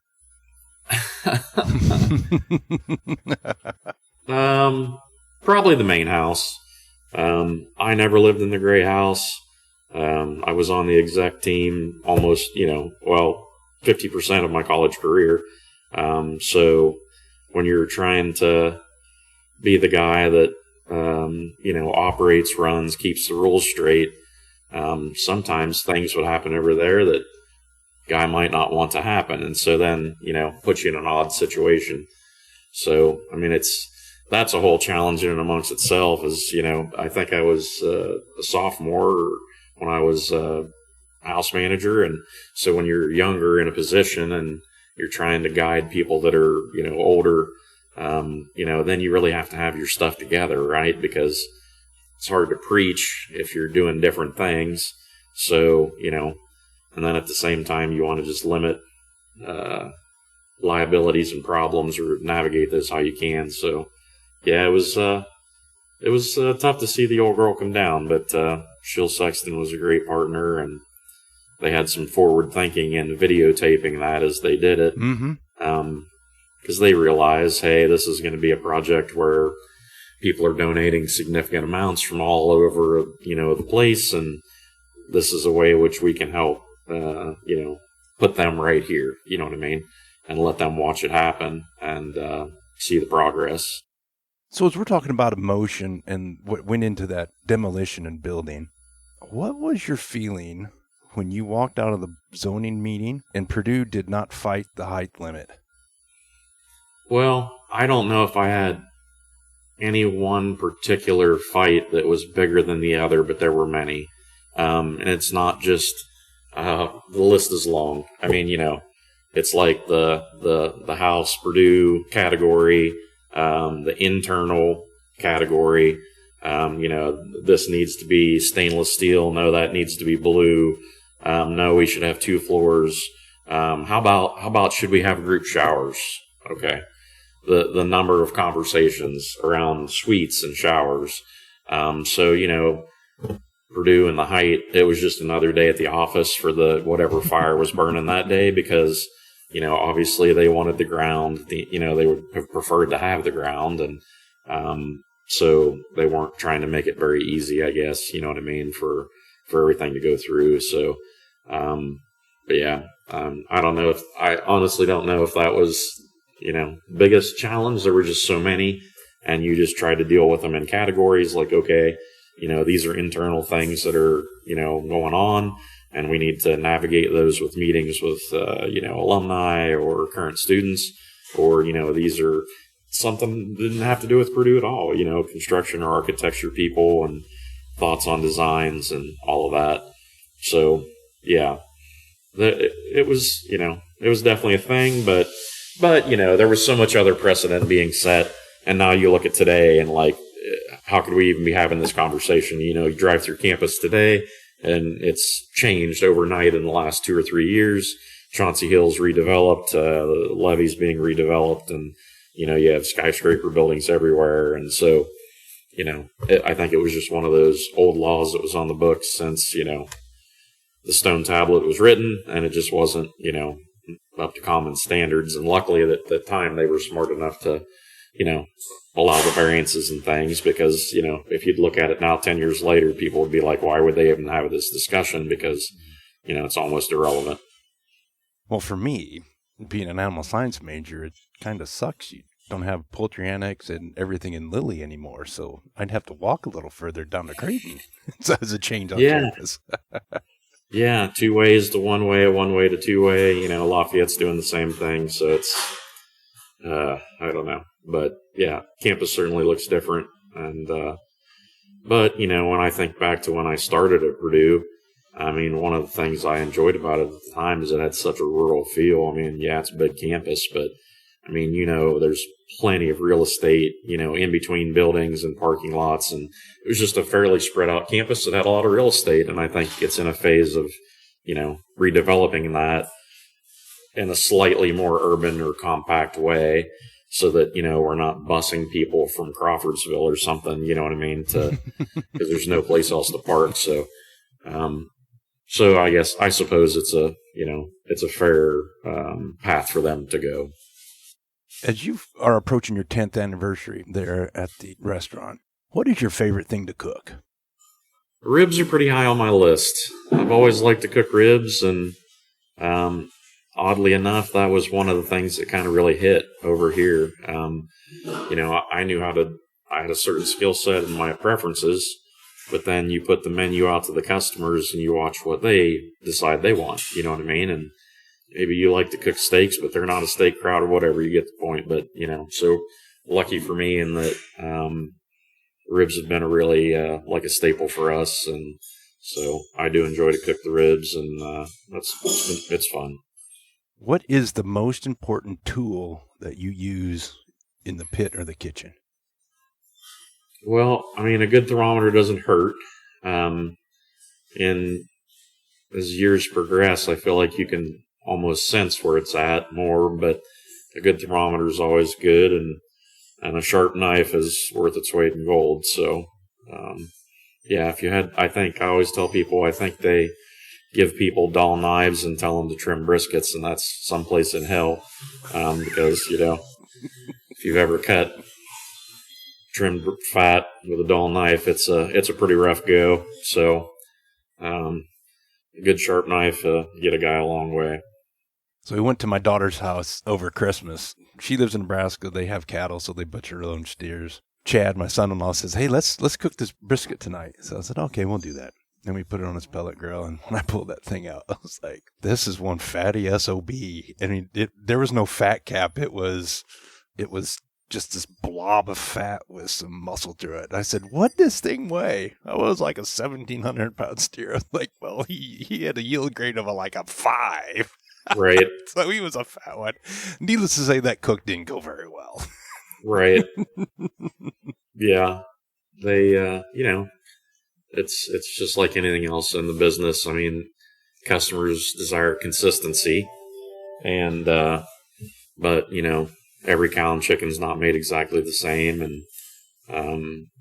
S2: Probably the main house. I never lived in the Gray House. I was on the exec team almost, 50% of my college career. So when you're trying to be the guy that, operates, runs, keeps the rules straight, sometimes things would happen over there that guy might not want to happen. And so then, puts you in an odd situation. So, I mean, that's a whole challenge in and amongst itself. I think I was a sophomore when I was house manager. And so when you're younger in a position and you're trying to guide people that are, older, then you really have to have your stuff together, right? Because it's hard to preach if you're doing different things. So, and then at the same time, you want to just limit liabilities and problems or navigate this how you can. So, yeah, it was tough to see the old girl come down, but Shill Sexton was a great partner, and they had some forward thinking and videotaping that as they did it. Because they realize, hey, this is going to be a project where people are donating significant amounts from all over, the place, and this is a way in which we can help, put them right here, you know what I mean, and let them watch it happen and see the progress.
S1: So as we're talking about emotion and what went into that demolition and building, what was your feeling when you walked out of the zoning meeting and Purdue did not fight the height limit?
S2: Well, I don't know if I had any one particular fight that was bigger than the other, but there were many. And it's not just, the list is long. I mean, it's like the House Purdue category. the internal category. This needs to be stainless steel. No, that needs to be blue. No, we should have 2 floors. How about should we have group showers? Okay. The number of conversations around suites and showers. Purdue and the height, it was just another day at the office for the whatever fire was burning that day because, obviously they wanted the ground. They would have preferred to have the ground. And so they weren't trying to make it very easy, I guess, you know what I mean, for everything to go through. So, I don't know I honestly don't know if that was, biggest challenge. There were just so many, and you just try to deal with them in categories like, okay, these are internal things that are, going on, and we need to navigate those with meetings with, alumni or current students, or, these are something that didn't have to do with Purdue at all, construction or architecture people and thoughts on designs and all of that. So, yeah, it was definitely a thing, but there was so much other precedent being set. And now you look at today and like, how could we even be having this conversation? You drive through campus today and it's changed overnight in the last 2 or 3 years. Chauncey Hill's redeveloped, Levy's being redeveloped, and, you have skyscraper buildings everywhere. And so, I think it was just one of those old laws that was on the books since, the stone tablet was written, and it just wasn't, up to common standards. And luckily at that time they were smart enough to, allow the variances and things, because, if you'd look at it now 10 years later, people would be like, why would they even have this discussion? Because, it's almost irrelevant.
S1: Well, for me, being an animal science major, it kind of sucks. You don't have poultry annex and everything in Lilly anymore, so I'd have to walk a little further down to Creighton. So it's a change on campus.
S2: Yeah, 2 ways to 1 way, 1 way to 2 way. Lafayette's doing the same thing, so it's, I don't know. But yeah, campus certainly looks different. And, but, when I think back to when I started at Purdue, I mean, one of the things I enjoyed about it at the time is it had such a rural feel. I mean, yeah, it's a big campus, but I mean, there's plenty of real estate, in between buildings and parking lots. And it was just a fairly spread out campus that had a lot of real estate. And I think it's in a phase of, redeveloping that in a slightly more urban or compact way so that, we're not busing people from Crawfordsville or something, you know what I mean? Because there's no place else to park. So, I suppose it's a fair path for them to go.
S1: As you are approaching your 10th anniversary there at the restaurant, what is your favorite thing to cook?
S2: Ribs are pretty high on my list. I've always liked to cook ribs, and oddly enough, that was one of the things that kind of really hit over here. I knew I had a certain skill set and my preferences, but then you put the menu out to the customers and you watch what they decide they want, you know what I mean? And maybe you like to cook steaks, but they're not a steak crowd or whatever, you get the point. But, so lucky for me in that ribs have been a really like a staple for us. And so I do enjoy to cook the ribs, and it's fun.
S1: What is the most important tool that you use in the pit or the kitchen?
S2: Well, I mean, a good thermometer doesn't hurt. And as years progress, I feel like you can almost sense where it's at more, but a good thermometer is always good, and a sharp knife is worth its weight in gold. So, I always tell people, I think they give people dull knives and tell them to trim briskets, and that's someplace in hell. Because, if you've ever trimmed fat with a dull knife, it's a pretty rough go. So, a good sharp knife, get a guy a long way.
S1: So we went to my daughter's house over Christmas. She lives in Nebraska. They have cattle, so they butcher their own steers. Chad, my son-in-law, says, "Hey, let's cook this brisket tonight." So I said, "Okay, we'll do that." And we put it on his pellet grill, and when I pulled that thing out, I was like, "This is one fatty SOB." I mean, there was no fat cap. It was just this blob of fat with some muscle to it. And I said, "What does this thing weigh?" I was like a 1,700-pound steer. I was like, well, he had a yield grade of a 5.
S2: Right.
S1: So he was a fat one. Needless to say, that cook didn't go very well.
S2: Right. Yeah. They, it's just like anything else in the business. I mean, customers desire consistency, and, but, every cow and chicken's not made exactly the same. And,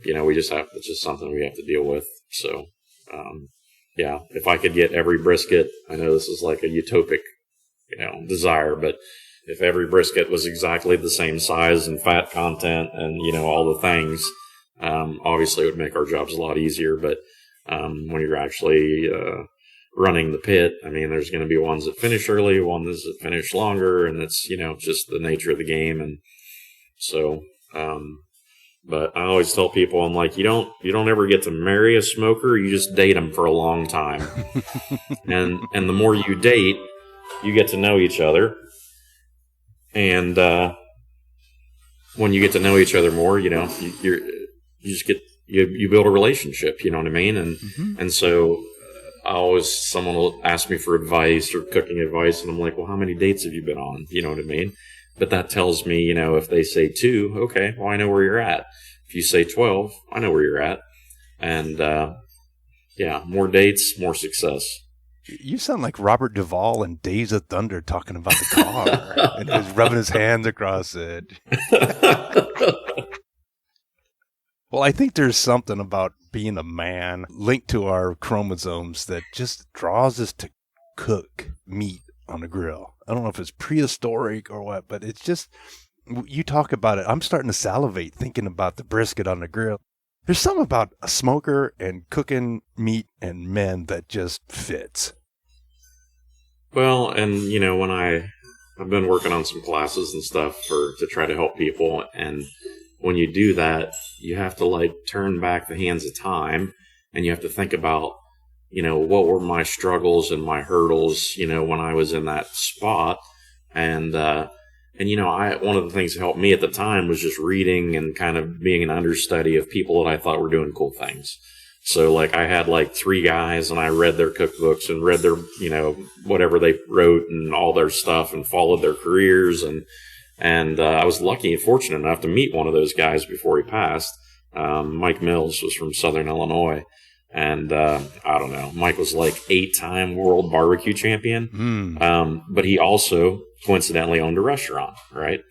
S2: it's just something we have to deal with. So, yeah, if I could get every brisket, I know this is like a utopic, desire, but if every brisket was exactly the same size and fat content and, all the things, obviously it would make our jobs a lot easier. But, when you're actually, running the pit, I mean, there's going to be ones that finish early, ones that finish longer, and it's, just the nature of the game. And so, but I always tell people, I'm like, you don't ever get to marry a smoker. You just date them for a long time. and the more you date, you get to know each other. And, when you get to know each other more, you build a relationship, you know what I mean? And, and so someone will ask me for advice or cooking advice. And I'm like, well, how many dates have you been on? You know what I mean? But that tells me, if they say 2, okay, well, I know where you're at. If you say 12, I know where you're at. And, more dates, more success.
S1: You sound like Robert Duvall in Days of Thunder talking about the car and he's rubbing his hands across it. Well, I think there's something about being a man linked to our chromosomes that just draws us to cook meat on a grill. I don't know if it's prehistoric or what, but it's just, you talk about it. I'm starting to salivate thinking about the brisket on the grill. There's something about a smoker and cooking meat and men that just fits.
S2: Well, and when I've been working on some classes and stuff to try to help people, and when you do that, you have to turn back the hands of time, and you have to think about, what were my struggles and my hurdles, when I was in that spot. And one of the things that helped me at the time was just reading and kind of being an understudy of people that I thought were doing cool things. So I had 3 guys, and I read their cookbooks and read their, whatever they wrote and all their stuff and followed their careers. And I was lucky and fortunate enough to meet one of those guys before he passed. Mike Mills was from Southern Illinois. And, I don't know, Mike was 8-time world barbecue champion. But he also coincidentally owned a restaurant, right?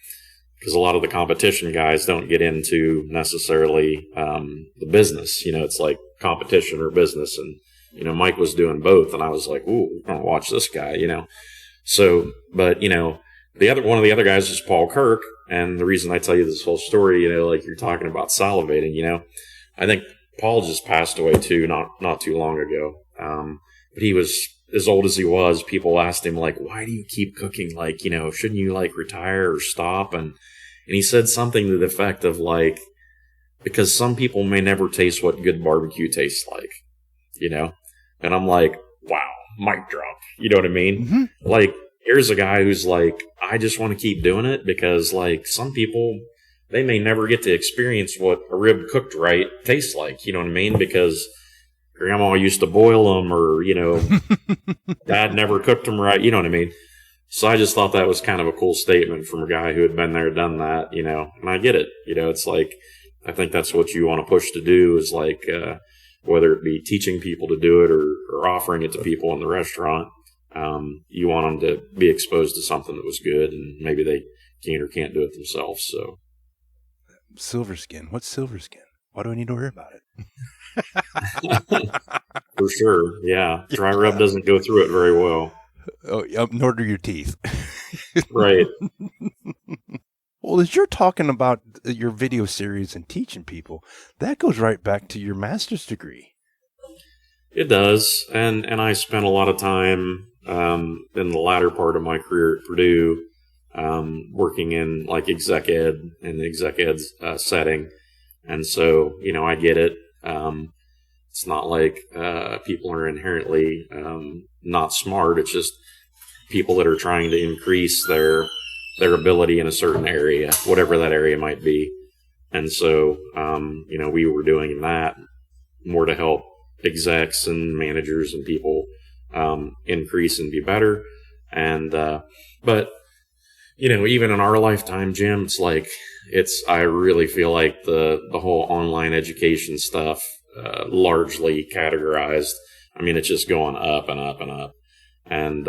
S2: Because a lot of the competition guys don't get into necessarily, the business, it's competition or business. And, Mike was doing both. And I was like, ooh, I'm going to watch this guy, So, but, one of the other guys is Paul Kirk. And the reason I tell you this whole story, you're talking about salivating, I think Paul just passed away too, not too long ago. But he was as old as he was. People asked him why do you keep cooking? Shouldn't you retire or stop? And he said something to the effect of because some people may never taste what good barbecue tastes like, and I'm like, wow, mic drop. You know what I mean? Mm-hmm. Here's a guy who's I just want to keep doing it because some people, they may never get to experience what a rib cooked right tastes like. You know what I mean? Because grandma used to boil them or, dad never cooked them right. You know what I mean? So I just thought that was kind of a cool statement from a guy who had been there, done that, and I get it. It's I think that's what you want to push to do is whether it be teaching people to do it or offering it to people in the restaurant. You want them to be exposed to something that was good, and maybe they can or can't do it themselves. So,
S1: silver skin. What's silver skin? Why do I need to worry about it?
S2: For sure, yeah. Dry rub doesn't go through it very well.
S1: Oh, nor do your teeth.
S2: Right.
S1: Well, as you're talking about your video series and teaching people, that goes right back to your master's degree.
S2: It does, and I spent a lot of time in the latter part of my career at Purdue, working in exec ed in the exec ed setting, and so I get it. It's not people are inherently not smart. It's just people that are trying to increase their ability in a certain area, whatever that area might be. And so, we were doing that more to help execs and managers and people increase and be better. And but even in our lifetime, Jim, it's I really feel like the whole online education stuff, largely categorized. I mean, it's just going up and up and up. And,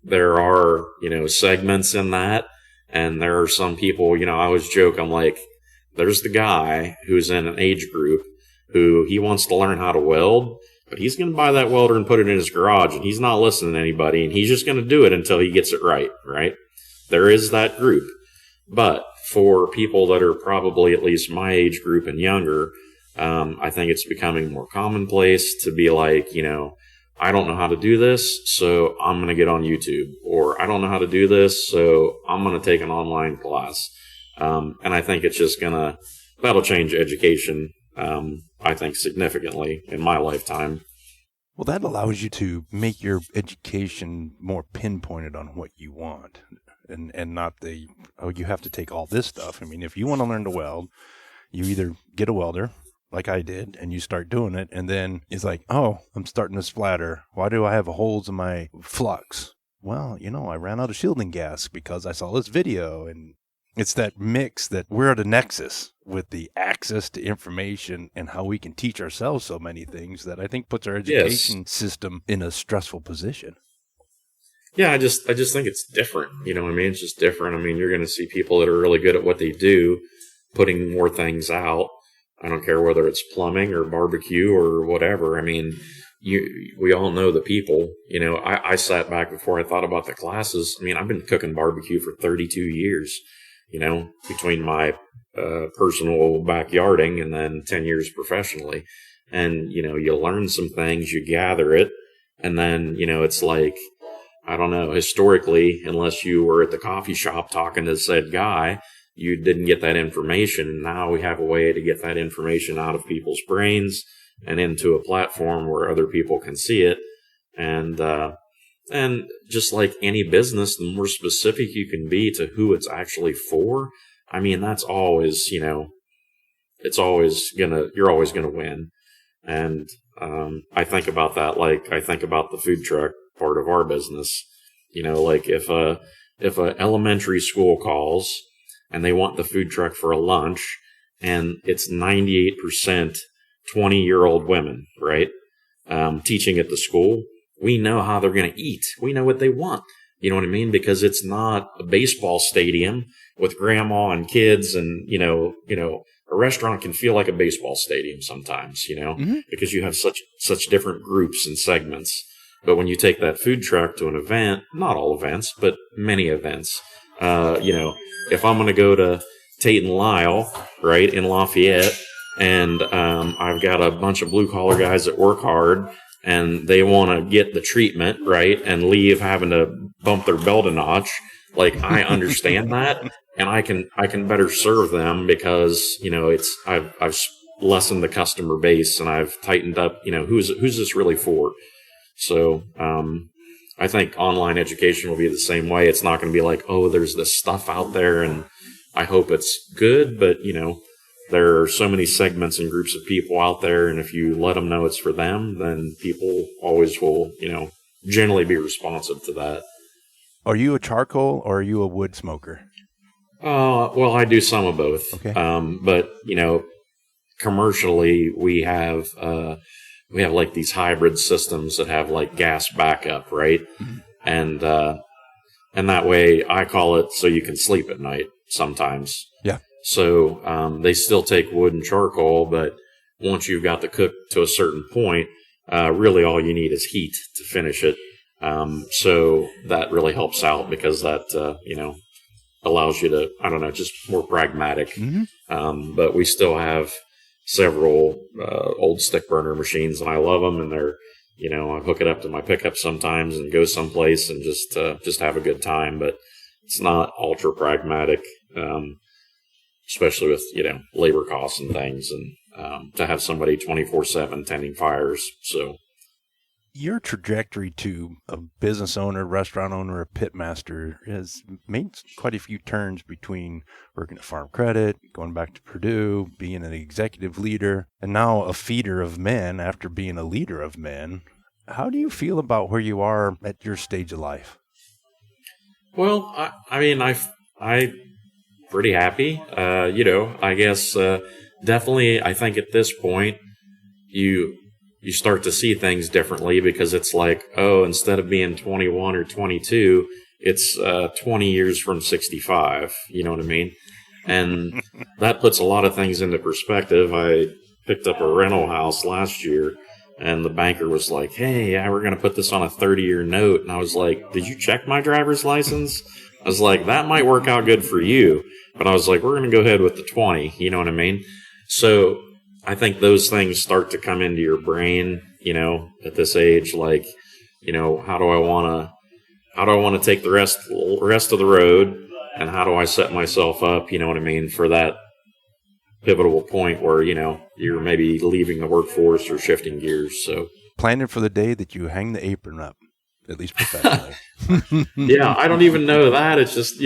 S2: there are, segments in that. And there are some people, I always joke, I'm like, there's the guy who's in an age group who he wants to learn how to weld, but he's going to buy that welder and put it in his garage, and he's not listening to anybody, and he's just going to do it until he gets it right? There is that group. But for people that are probably at least my age group and younger, I think it's becoming more commonplace to be like, I don't know how to do this, so I'm going to get on YouTube. Or I don't know how to do this, so I'm going to take an online class. And I think it's just that'll change education, I think, significantly in my lifetime.
S1: Well, that allows you to make your education more pinpointed on what you want and not you have to take all this stuff. I mean, if you want to learn to weld, you either get a welder, like I did, and you start doing it, and then it's like, oh, I'm starting to splatter. Why do I have holes in my flux? Well, I ran out of shielding gas because I saw this video, and it's that mix that we're at a nexus with the access to information and how we can teach ourselves so many things that I think puts our education system in a stressful position.
S2: Yeah, I just think it's different. You know what I mean? It's just different. I mean, you're going to see people that are really good at what they do, putting more things out. I don't care whether it's plumbing or barbecue or whatever. I mean, we all know the people. I sat back before I thought about the classes. I mean, I've been cooking barbecue for 32 years, between my personal backyarding and then 10 years professionally. And, you learn some things, you gather it, and then, it's like, I don't know, historically, unless you were at the coffee shop talking to said guy, you didn't get that information. Now we have a way to get that information out of people's brains and into a platform where other people can see it. And just like any business, the more specific you can be to who it's actually for, I mean, that's always, you're always gonna win. And, I think about that, like I think about the food truck part of our business, like if a elementary school calls and they want the food truck for a lunch, and it's 98% 20-year-old women, right? Teaching at the school. We know how they're going to eat. We know what they want. You know what I mean? Because it's not a baseball stadium with grandma and kids, and, a restaurant can feel like a baseball stadium sometimes,
S1: Mm-hmm.
S2: because you have such different groups and segments. But when you take that food truck to an event, not all events, but many events, if I'm going to go to Tate and Lyle, right, in Lafayette, and I've got a bunch of blue-collar guys that work hard, and they want to get the treatment, right, and leave having to bump their belt a notch, like, I understand that, and I can better serve them because, I've lessened the customer base, and I've tightened up, who's this really for? So, I think online education will be the same way. It's not going to be like, oh, there's this stuff out there and I hope it's good, but, there are so many segments and groups of people out there, and if you let them know it's for them, then people always will, generally be responsive to that.
S1: Are you a charcoal or are you a wood smoker?
S2: Well, I do some of both.
S1: Okay.
S2: But, commercially, we have like these hybrid systems that have like gas backup, right? Mm-hmm. And that way I call it so you can sleep at night sometimes.
S1: Yeah.
S2: So, they still take wood and charcoal, but once you've got the cook to a certain point, really all you need is heat to finish it. So that really helps out because that, allows you to, I don't know, just more pragmatic. Mm-hmm. But we still have several old stick burner machines, and I love them. And they're, I hook it up to my pickup sometimes and go someplace and just have a good time. But it's not ultra pragmatic, especially with labor costs and things, and to have somebody 24/7 tending fires. So
S1: your trajectory to a business owner, restaurant owner, a pitmaster has made quite a few turns between working at Farm Credit, going back to Purdue, being an executive leader, and now a feeder of men after being a leader of men. How do you feel about where you are at your stage of life?
S2: Well, I pretty happy. I guess definitely I think at this point you start to see things differently because it's like, oh, instead of being 21 or 22, it's 20 years from 65. You know what I mean? And that puts a lot of things into perspective. I picked up a rental house last year, and the banker was like, hey, yeah, we're going to put this on a 30-year note. And I was like, did you check my driver's license? I was like, that might work out good for you. But I was like, we're going to go ahead with the 20. You know what I mean? So I think those things start to come into your brain, at this age, like, how do I want to take the rest of the road, and how do I set myself up, you know what I mean, for that pivotal point where, you're maybe leaving the workforce or shifting gears. So
S1: planning for the day that you hang the apron up, at least professionally.
S2: Yeah, I don't even know that. It's just,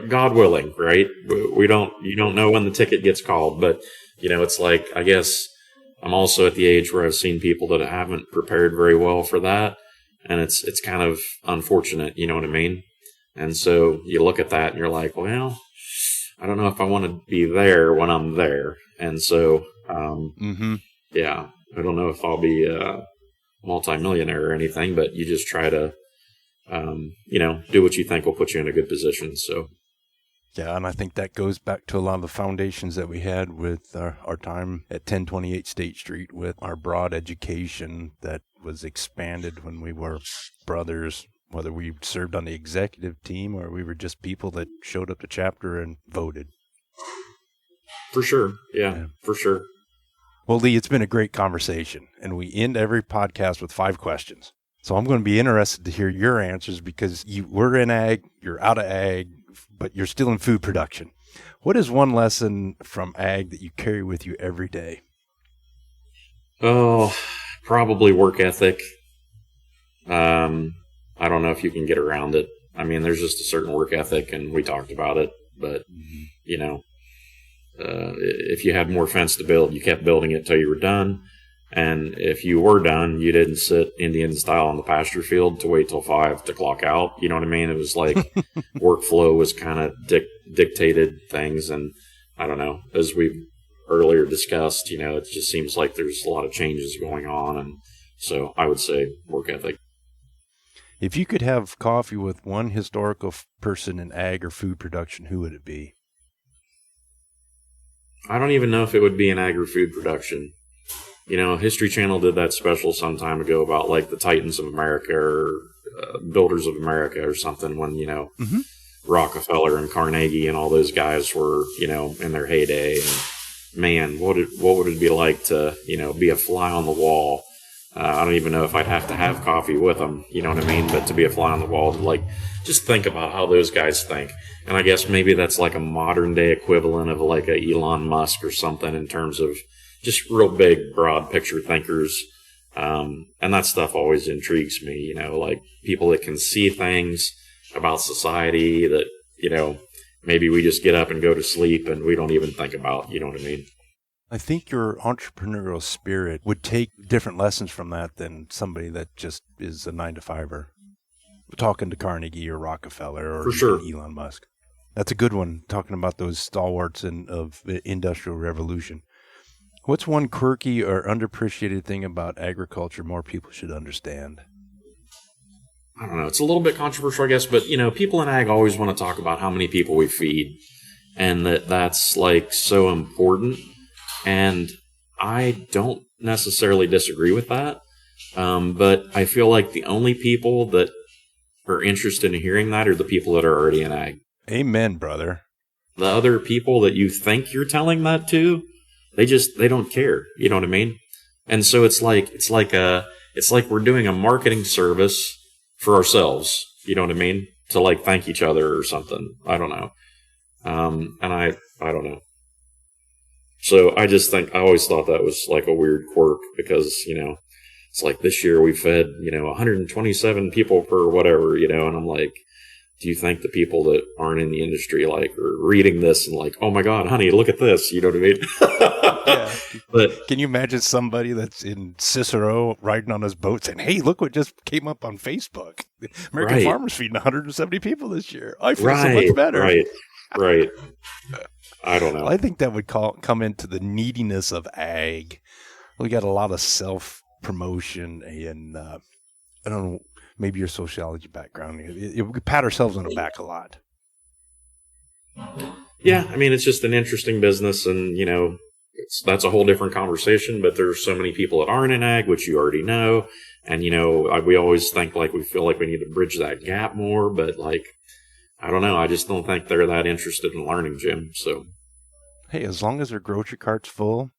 S2: God willing, right? You don't know when the ticket gets called, but it's like, I guess I'm also at the age where I've seen people that haven't prepared very well for that. And it's kind of unfortunate, you know what I mean? And so you look at that and you're like, well, I don't know if I want to be there when I'm there. And so, yeah, I don't know if I'll be a multimillionaire or anything, but you just try to, do what you think will put you in a good position. So.
S1: Yeah, and I think that goes back to a lot of the foundations that we had with our time at 1028 State Street with our broad education that was expanded when we were brothers, whether we served on the executive team or we were just people that showed up to chapter and voted.
S2: For sure. Yeah, for sure.
S1: Well, Lee, it's been a great conversation, and we end every podcast with 5 questions. So I'm going to be interested to hear your answers because you were in ag, you're out of ag, but you're still in food production. What is one lesson from ag that you carry with you every day?
S2: Oh, probably work ethic. I don't know if you can get around it. I mean, there's just a certain work ethic, and we talked about it, but, if you had more fence to build, you kept building it till you were done. And if you were done, you didn't sit Indian style on the pasture field to wait till 5 to clock out. You know what I mean? It was like workflow was kind of dictated things. And I don't know, as we earlier discussed, it just seems like there's a lot of changes going on. And so I would say work ethic.
S1: If you could have coffee with one historical person in ag or food production, who would it be?
S2: I don't even know if it would be in agri-food production. History Channel did that special some time ago about like the Titans of America or Builders of America or something when, Rockefeller and Carnegie and all those guys were, in their heyday. And man, what would it be like to, be a fly on the wall? I don't even know if I'd have to have coffee with them, you know what I mean? But to be a fly on the wall, to like just think about how those guys think. And I guess maybe that's like a modern day equivalent of like a Elon Musk or something in terms of just real big, broad picture thinkers. And that stuff always intrigues me, like people that can see things about society that, maybe we just get up and go to sleep and we don't even think about, you know what I mean?
S1: I think your entrepreneurial spirit would take different lessons from that than somebody that just is a 9-to-5er. Talking to Carnegie or Rockefeller or Elon Musk. That's a good one, talking about those stalwarts of the Industrial Revolution. What's one quirky or underappreciated thing about agriculture more people should understand?
S2: I don't know. It's a little bit controversial, I guess, but, people in ag always want to talk about how many people we feed and that's like so important. And I don't necessarily disagree with that. But I feel like the only people that are interested in hearing that are the people that are already in ag.
S1: Amen, brother.
S2: The other people that you think you're telling that to, they don't care. You know what I mean? And so it's like we're doing a marketing service for ourselves. You know what I mean? To like thank each other or something. I don't know. And I don't know. So I always thought that was like a weird quirk because, it's like this year we fed, 127 people per whatever, and I'm like, do you think the people that aren't in the industry like are reading this and like, oh my God, honey, look at this? You know what I mean?
S1: Yeah. But can you imagine somebody that's in Cicero riding on his boat saying, hey, look what just came up on Facebook. American Farmers feeding 170 people this year. I feel so much better.
S2: Right. Right. I don't know.
S1: Well, I think that would come into the neediness of ag. We got a lot of self-promotion and, I don't know, maybe your sociology background. We pat ourselves on the back a lot.
S2: Yeah, I mean, it's just an interesting business, and, that's a whole different conversation, but there's so many people that aren't in ag, which you already know, and, we always think, we feel like we need to bridge that gap more, but, I don't know, I just don't think they're that interested in learning, Jim, so.
S1: Hey, as long as their grocery cart's full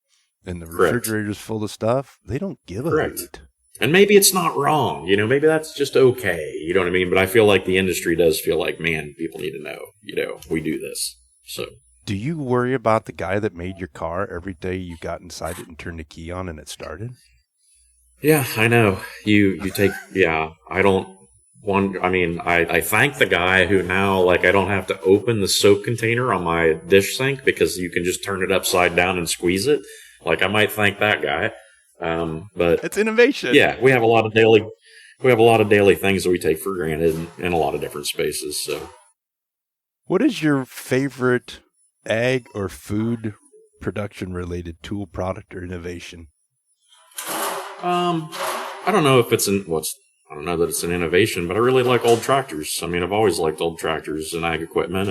S1: and the
S2: Correct.
S1: refrigerator's full of stuff, they don't give a hoot.
S2: And maybe it's not wrong, maybe that's just okay, you know what I mean? But I feel like the industry does feel like, man, people need to know, we do this, so.
S1: Do you worry about the guy that made your car every day you got inside it and turned the key on and it started?
S2: Yeah, I know. I don't want, I thank the guy who now, I don't have to open the soap container on my dish sink because you can just turn it upside down and squeeze it. I might thank that guy. But
S1: it's innovation.
S2: Yeah, we have a lot of daily things that we take for granted in a lot of different spaces. So,
S1: what is your favorite ag or food production related tool, product, or innovation?
S2: I don't know if it's I don't know that it's an innovation, but I really like old tractors. I've always liked old tractors and ag equipment,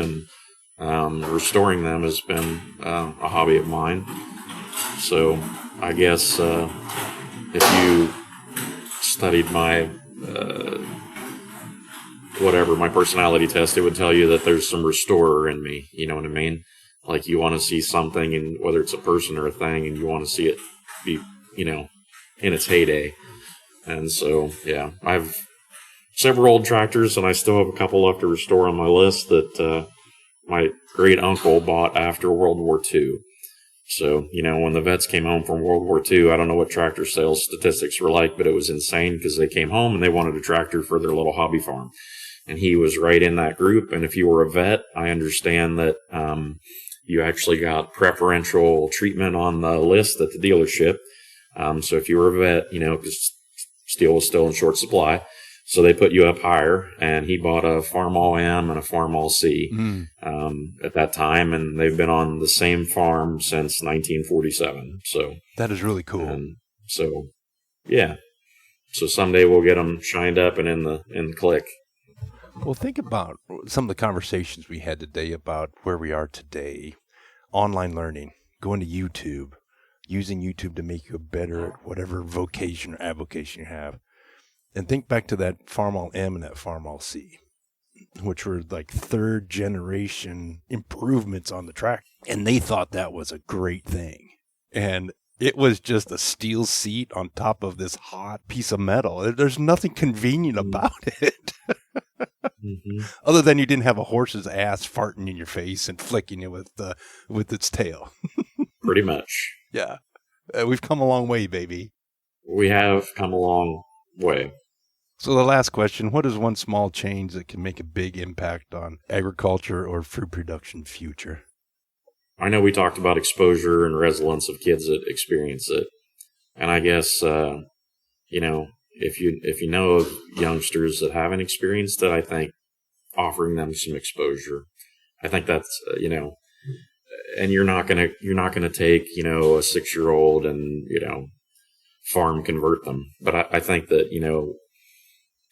S2: and restoring them has been a hobby of mine. So I guess if you studied my my personality test, it would tell you that there's some restorer in me. You know what I mean? You want to see something, and whether it's a person or a thing, and you want to see it be, in its heyday. And so, yeah, I have several old tractors, and I still have a couple left to restore on my list that my great uncle bought after World War II. So, when the vets came home from World War II, I don't know what tractor sales statistics were like, but it was insane because they came home and they wanted a tractor for their little hobby farm. And he was right in that group. And if you were a vet, I understand that you actually got preferential treatment on the list at the dealership. So if you were a vet, because steel was still in short supply, so they put you up higher, and he bought a Farmall M and a Farmall C at that time, and they've been on the same farm since 1947. So
S1: that is really cool.
S2: And so, yeah. So someday we'll get them shined up and in the click.
S1: Well, think about some of the conversations we had today about where we are today. Online learning, going to YouTube, using YouTube to make you better at whatever vocation or avocation you have. And think back to that Farmall M and that Farmall C, which were third generation improvements on the track. And they thought that was a great thing. And it was just a steel seat on top of this hot piece of metal. There's nothing convenient about it. Other than you didn't have a horse's ass farting in your face and flicking you with its tail.
S2: Pretty much.
S1: Yeah. We've come a long way, baby.
S2: We have come a long way.
S1: So the last question, what is one small change that can make a big impact on agriculture or food production future?
S2: I know we talked about exposure and resilience of kids that experience it. And I guess, if you know of youngsters that haven't experienced it, I think offering them some exposure, I think that's, and you're not going to take, a 6-year-old and, farm convert them. But I think that,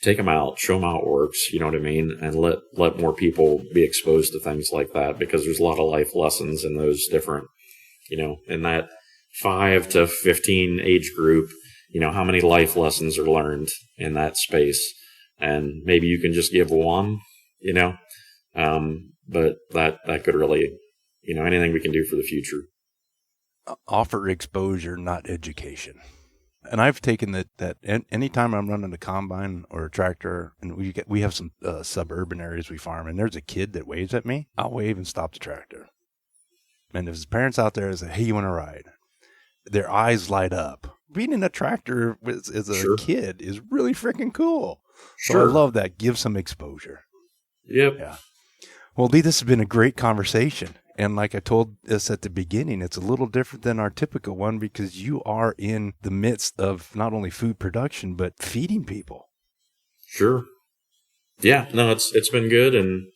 S2: take them out, show them how it works, you know what I mean? And let more people be exposed to things like that, because there's a lot of life lessons in those different, in that 5 to 15 age group, how many life lessons are learned in that space. And maybe you can just give one, but that could really, anything we can do for the future.
S1: Offer exposure, not education. And I've taken that anytime I'm running a combine or a tractor, and we have some suburban areas we farm, and there's a kid that waves at me, I'll wave and stop the tractor. And if there's parents out there that say, hey, you want to ride? Their eyes light up. Being in a tractor as a kid is really freaking cool. So I love that. Give some exposure.
S2: Yep.
S1: Yeah. Well, Lee, this has been a great conversation. And like I told us at the beginning, it's a little different than our typical one because you are in the midst of not only food production, but feeding people.
S2: Sure. Yeah, no, it's been good. And,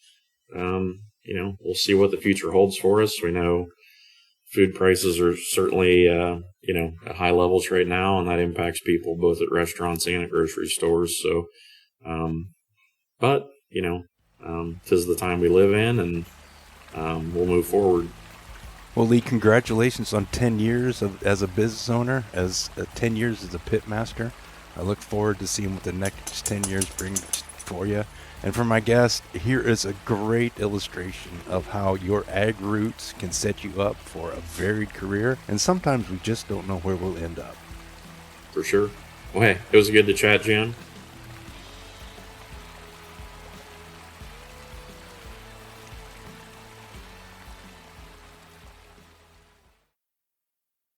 S2: we'll see what the future holds for us. We know food prices are certainly, at high levels right now, and that impacts people both at restaurants and at grocery stores. So, but 'tis the time we live in, and we'll move forward.
S1: Well, Lee, congratulations on 10 years as a business owner, as 10 years as a pitmaster. I look forward to seeing what the next 10 years brings for you. And for my guest, here is a great illustration of how your ag roots can set you up for a varied career, and sometimes we just don't know where we'll end up.
S2: For sure. Well, hey, it was good to chat, Jim.